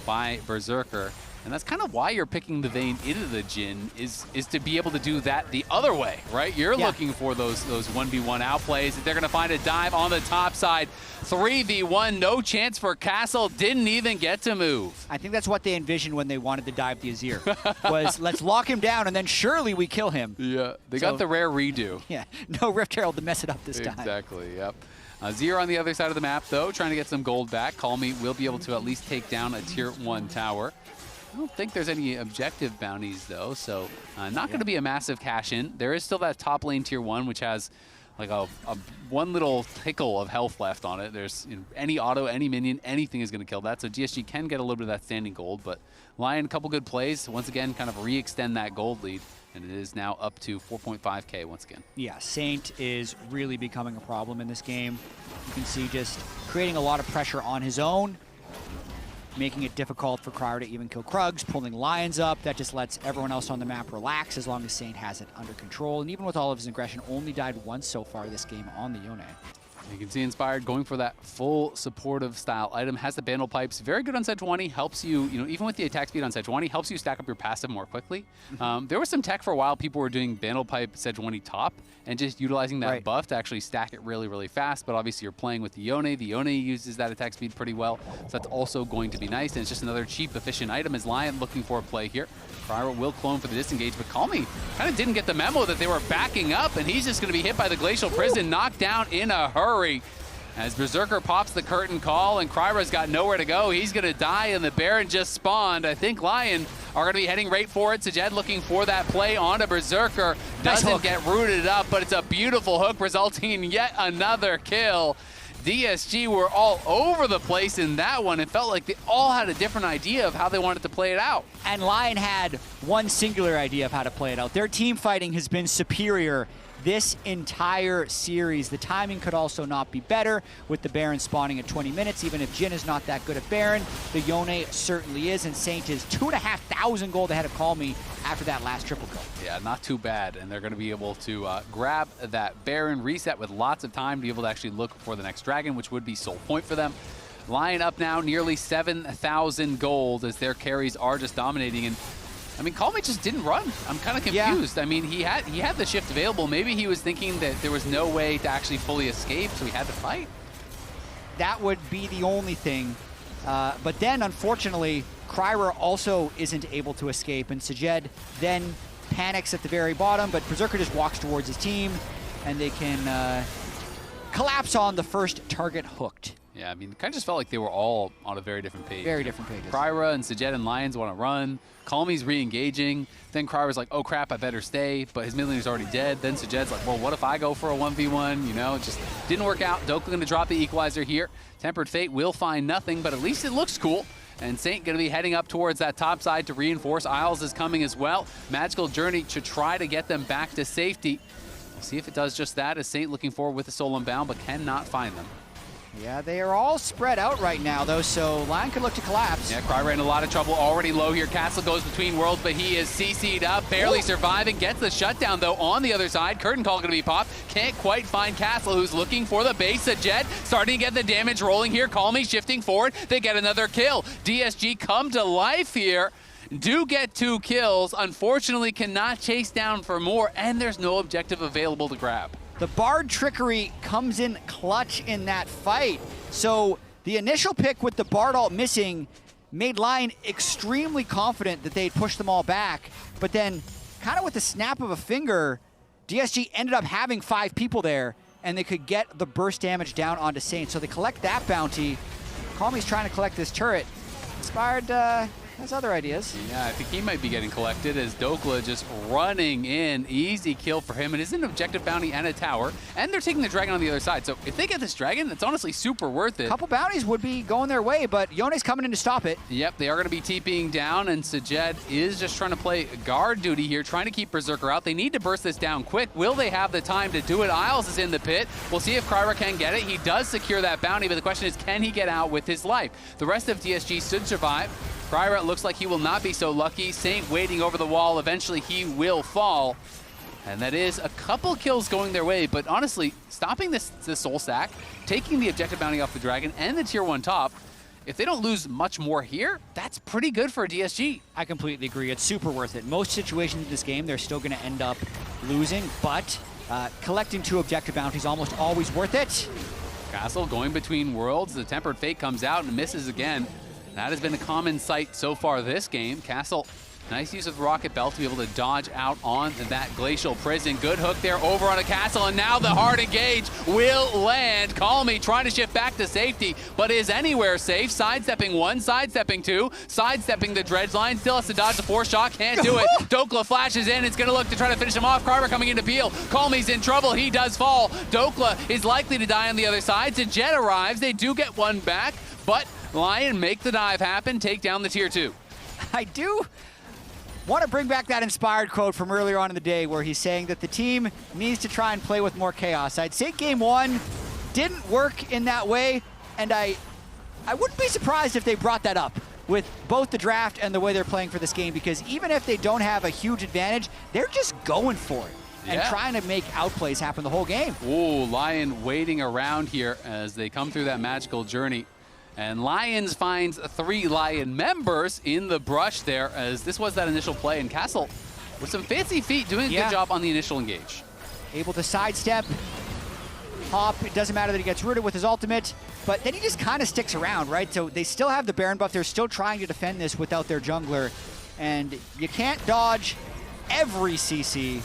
by Berserker. And that's kind of why you're picking the Vayne into the Jhin, is to be able to do that the other way, right? You're looking for those 1v1 outplays. They're going to find a dive on the top side. 3v1, no chance for Castle, didn't even get to move. I think that's what they envisioned when they wanted to dive the Azir, was let's lock him down and then surely we kill him. Yeah, they got the rare redo. Yeah, no Rift Herald to mess it up this time. Exactly, yep. Azir on the other side of the map, though, trying to get some gold back. Call Me will be able to at least take down a tier 1 tower. I don't think there's any objective bounties, though, so not going to be a massive cash-in. There is still that top lane tier 1, which has like a one little tickle of health left on it. There's any auto, any minion, anything is going to kill that. So DSG can get a little bit of that standing gold, but LYON, a couple good plays. Once again, kind of re-extend that gold lead, and it is now up to 4.5K once again. Yeah, Saint is really becoming a problem in this game. You can see just creating a lot of pressure on his own, making it difficult for Kryra to even kill Krugs, pulling Lions up. That just lets everyone else on the map relax as long as Saint has it under control. And even with all of his aggression, only died once so far this game on the Yone. You can see Inspired going for that full supportive style item. Has the Bandle Pipes, very good on Sejuani, helps you, even with the attack speed on Sejuani, helps you stack up your passive more quickly. There was some tech for a while, people were doing Bandle Pipe Sejuani top and just utilizing that buff to actually stack it really, really fast. But obviously you're playing with the Yone. The Yone uses that attack speed pretty well. So that's also going to be nice. And it's just another cheap, efficient item as LYON looking for a play here. Cryra will clone for the disengage, but Call Me kind of didn't get the memo that they were backing up, and he's just going to be hit by the Glacial Prison, knocked down in a hurry. As Berserker pops the curtain call, and Cryra's got nowhere to go. He's going to die, and the Baron just spawned. I think LYON are going to be heading right for it. Sajed looking for that play onto Berserker. Doesn't get rooted up, but it's a beautiful hook, resulting in yet another kill. DSG were all over the place in that one. It felt like they all had a different idea of how they wanted to play it out. And LYON had one singular idea of how to play it out. Their team fighting has been superior this entire series. The timing could also not be better with the Baron spawning at 20 minutes. Even if Jhin is not that good at Baron, the Yone certainly is, and Saint is 2,500 gold ahead of Call Me after that last triple kill. Yeah, not too bad, and they're going to be able to grab that Baron, reset with lots of time to be able to actually look for the next dragon, which would be Soul Point for them. LYON up now nearly 7,000 gold as their carries are just dominating. And I mean, Call Me just didn't run. I'm kind of confused. Yeah. I mean, he had the shift available. Maybe he was thinking that there was no way to actually fully escape, so he had to fight. That would be the only thing. But then, unfortunately, Cryra also isn't able to escape, and Sajed then panics at the very bottom, but Berserker just walks towards his team, and they can collapse on the first target hooked. Yeah, I mean, it kind of just felt like they were all on a very different page. Very different pages. Cryra and Sajed and LYON want to run. Call Me's re-engaging. Then Cryra's like, oh crap, I better stay. But his mid laner's already dead. Then Sajed's like, well, what if I go for a 1v1? You know, it just didn't work out. Dokka going to drop the equalizer here. Tempered Fate will find nothing, but at least it looks cool. And Saint going to be heading up towards that top side to reinforce. Isles is coming as well. Magical Journey to try to get them back to safety. We'll see if it does just that, as Saint looking forward with the Soul Unbound, but cannot find them. Yeah, they are all spread out right now, though, so LYON could look to collapse. Yeah, Cryra in a lot of trouble, already low here. Castle goes between worlds, but he is CC'd up, barely surviving, gets the shutdown, though, on the other side. Curtain Call going to be popped. Can't quite find Castle, who's looking for the base. Sajed starting to get the damage rolling here. Call Me shifting forward. They get another kill. DSG come to life here. Do get 2 kills. Unfortunately, cannot chase down for more, and there's no objective available to grab. The Bard Trickery comes in clutch in that fight. So the initial pick with the Bard ult missing made LYON extremely confident that they'd push them all back. But then, kind of with the snap of a finger, DSG ended up having 5 people there, and they could get the burst damage down onto Saint. So they collect that bounty. Call Me's trying to collect this turret. Inspired has other ideas. Yeah, I think he might be getting collected as Dokka just running in. Easy kill for him. It is an objective bounty and a tower, and they're taking the dragon on the other side. So if they get this dragon, it's honestly super worth it. A couple bounties would be going their way, but Yone's coming in to stop it. Yep, they are going to be TPing down, and Sajed is just trying to play guard duty here, trying to keep Berserker out. They need to burst this down quick. Will they have the time to do it? Isles is in the pit. We'll see if Cryra can get it. He does secure that bounty, but the question is, can he get out with his life? The rest of DSG should survive. Cryra looks like he will not be so lucky. Saint waiting over the wall. Eventually, he will fall. And that is a couple kills going their way. But honestly, stopping this soul stack, taking the objective bounty off the dragon and the tier 1 top, if they don't lose much more here, that's pretty good for a DSG. I completely agree. It's super worth it. Most situations in this game, they're still going to end up losing, but collecting 2 objective bounties almost always worth it. Castle going between worlds. The Tempered Fate comes out and misses again. That has been a common sight so far this game. Castle, nice use of the Rocket Belt to be able to dodge out on that Glacial Prison. Good hook there over on a Castle, and now the hard engage will land. Call Me trying to shift back to safety, but is anywhere safe. Sidestepping 1, sidestepping 2, sidestepping the dredge line. Still has to dodge the 4 shot, can't do it. Dokka flashes in, it's gonna look to try to finish him off. Cryra coming into peel. Call Me's in trouble, he does fall. Dokka is likely to die on the other side. Sajed arrives, they do get 1 back, but LYON make the dive happen, take down the tier 2. I do want to bring back that inspired quote from earlier on in the day where he's saying that the team needs to try and play with more chaos. I'd say game 1 didn't work in that way, and I wouldn't be surprised if they brought that up with both the draft and the way they're playing for this game, because even if they don't have a huge advantage, they're just going for it. And trying to make outplays happen the whole game. Ooh, LYON waiting around here as they come through that magical journey. And LYON finds 3 LYON members in the brush there, as this was that initial play. And Castle, with some fancy feet, doing a good job on the initial engage. Able to sidestep, hop. It doesn't matter that he gets rooted with his ultimate, but then he just kind of sticks around, right? So they still have the Baron buff. They're still trying to defend this without their jungler. and you can't dodge every CC.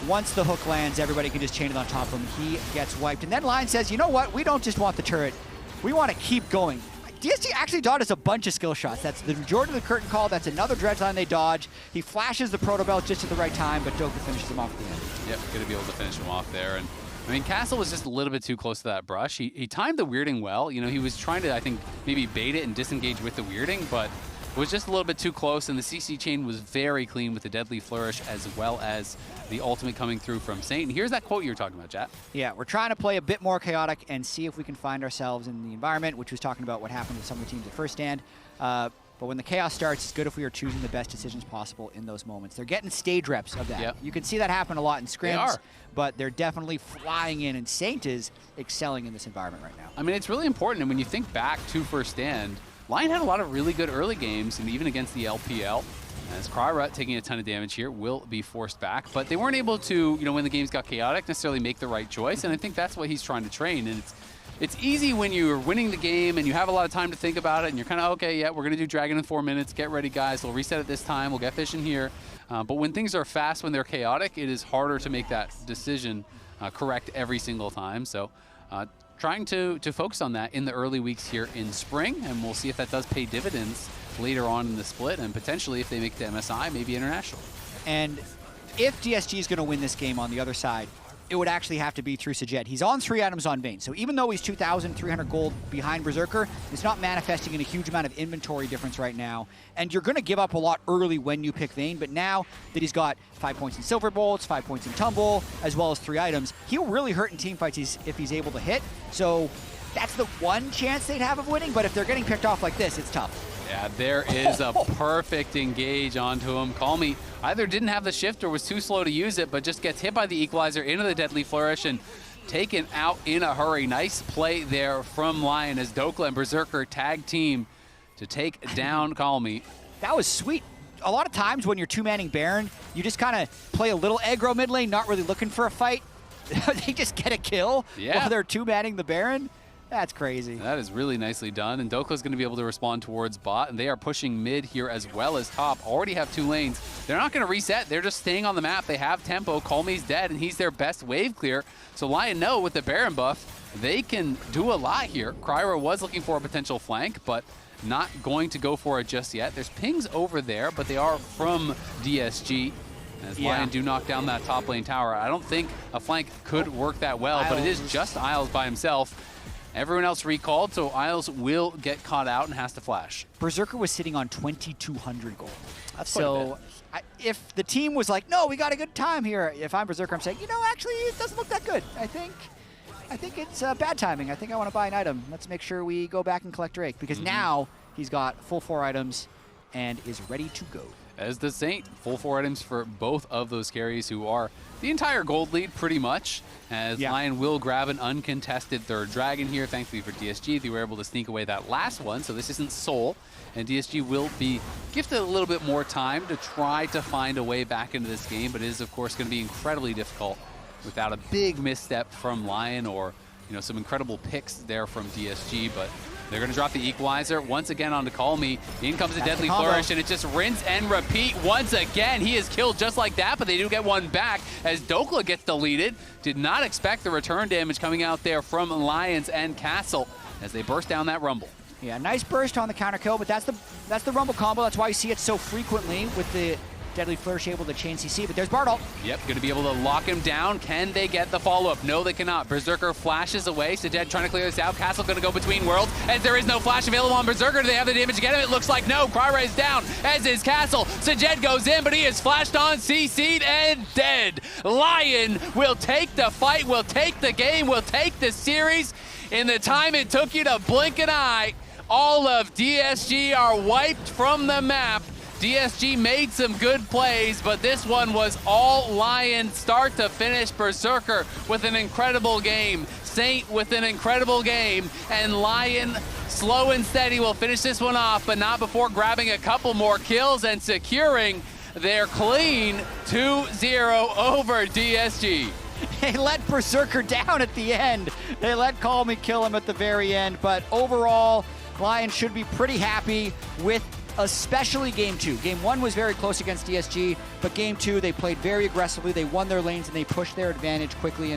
Once the hook lands, everybody can just chain it on top of him. He gets wiped. And then LYON says, you know what? We don't just want the turret. We want to keep going. DSG actually dodges a bunch of skill shots. That's the majority of the curtain call. That's another dredge line they dodge. He flashes the proto belt just at the right time, but Doka finishes him off at the end. Yep, going to be able to finish him off there. And I mean, Castle was just a little bit too close to that brush. He timed the weirding well. You know, he was trying to, I think, maybe bait it and disengage with the weirding, but was just a little bit too close, and the CC chain was very clean with the Deadly Flourish as well as the ultimate coming through from Saint. And here's that quote you were talking about, chat. Yeah, we're trying to play a bit more chaotic and see if we can find ourselves in the environment, which was talking about what happened with some of the teams at first stand. But when the chaos starts, it's good if we are choosing the best decisions possible in those moments. They're getting stage reps of that. Yep. You can see that happen a lot in scrims, They are. but they're definitely flying in, and Saint is excelling in this environment right now. I mean, it's really important, and when you think back to first stand, LYON had a lot of really good early games, and even against the LPL. As Kryra, taking a ton of damage here, will be forced back. But they weren't able to, you know, when the games got chaotic, necessarily make the right choice. And I think that's what he's trying to train. And it's easy when you're winning the game and you have a lot of time to think about it, and you're kind of, okay, yeah, we're going to do Dragon in 4 minutes. Get ready, guys. We'll reset it this time. We'll get fish in here. But when things are fast, when they're chaotic, it is harder to make that decision correct every single time. So trying to focus on that in the early weeks here in spring, and we'll see if that does pay dividends later on in the split, and potentially if they make the MSI, maybe international. And if DSG is going to win this game on the other side, it would actually have to be through Sajet. He's on 3 items on Vayne, so even though he's 2,300 gold behind Berserker, it's not manifesting in a huge amount of inventory difference right now. And you're going to give up a lot early when you pick Vayne, but now that he's got 5 points in Silver Bolts, 5 points in Tumble, as well as 3 items, he'll really hurt in teamfights if he's able to hit. So that's the one chance they'd have of winning, but if they're getting picked off like this, it's tough. Yeah, there is a perfect engage onto him. Call Me either didn't have the shift or was too slow to use it, but just gets hit by the equalizer into the Deadly Flourish and taken out in a hurry. Nice play there from LYON as Dokla and Berserker tag team to take down Call Me. That was sweet. A lot of times when you're two-manning Baron, you just kind of play a little aggro mid lane, not really looking for a fight. They just get a kill while they're two-manning the Baron. That's crazy. That is really nicely done, and Dokla's going to be able to respond towards bot, and they are pushing mid here as well as top. Already have 2 lanes. They're not going to reset. They're just staying on the map. They have tempo. Call Me's dead, and he's their best wave clear. So LYON know with the Baron buff, they can do a lot here. Kryra was looking for a potential flank, but not going to go for it just yet. There's pings over there, but they are from DSG. As LYON do knock down that top lane tower. I don't think a flank could work that well, but it is just Isles by himself. Everyone else recalled, so Isles will get caught out and has to flash. Berserker was sitting on 2,200 gold. That's quite a bit. If the team was like, no, we got a good time here, if I'm Berserker, I'm saying, you know, actually, it doesn't look that good. I think it's bad timing. I think I want to buy an item. Let's make sure we go back and collect Drake, because now he's got full 4 items and is ready to go. As does Saint. Full 4 items for both of those carries, who are the entire gold lead pretty much, as LYON will grab an uncontested 3rd dragon here. Thankfully for DSG, they were able to sneak away that last one, so this isn't Soul, and DSG will be gifted a little bit more time to try to find a way back into this game, but it is of course going to be incredibly difficult without a big misstep from LYON, or some incredible picks there from DSG. But they're going to drop the equalizer once again onto Call Me. In comes a Deadly Flourish, and it just rinse and repeat once again. He is killed just like that, but they do get one back as Dokla gets deleted. Did not expect the return damage coming out there from Lions and Castle as they burst down that Rumble. Yeah, nice burst on the counter kill, but that's the Rumble combo. That's why you see it so frequently with the Deadly Flourish able to chain CC, but there's Bardolt. Yep, going to be able to lock him down. Can they get the follow-up? No, they cannot. Berserker flashes away. Sajed trying to clear this out. Castle going to go between worlds, as there is no flash available on Berserker. Do they have the damage to get him? It looks like no. Kryra is down, as is Castle. Sajed goes in, but he is flashed on, CC'd, and dead. LYON will take the fight, will take the game, will take the series. In the time it took you to blink an eye, all of DSG are wiped from the map. DSG made some good plays, but this one was all LYON start to finish. Berserker with an incredible game. Saint with an incredible game. And LYON, slow and steady, will finish this one off, but not before grabbing a couple more kills and securing their clean 2-0 over DSG. They let Berserker down at the end. They let Call Me kill him at the very end, but overall, LYON should be pretty happy with especially game 2. Game 1 was very close against DSG, but game 2 they played very aggressively. They won their lanes and they pushed their advantage quickly. And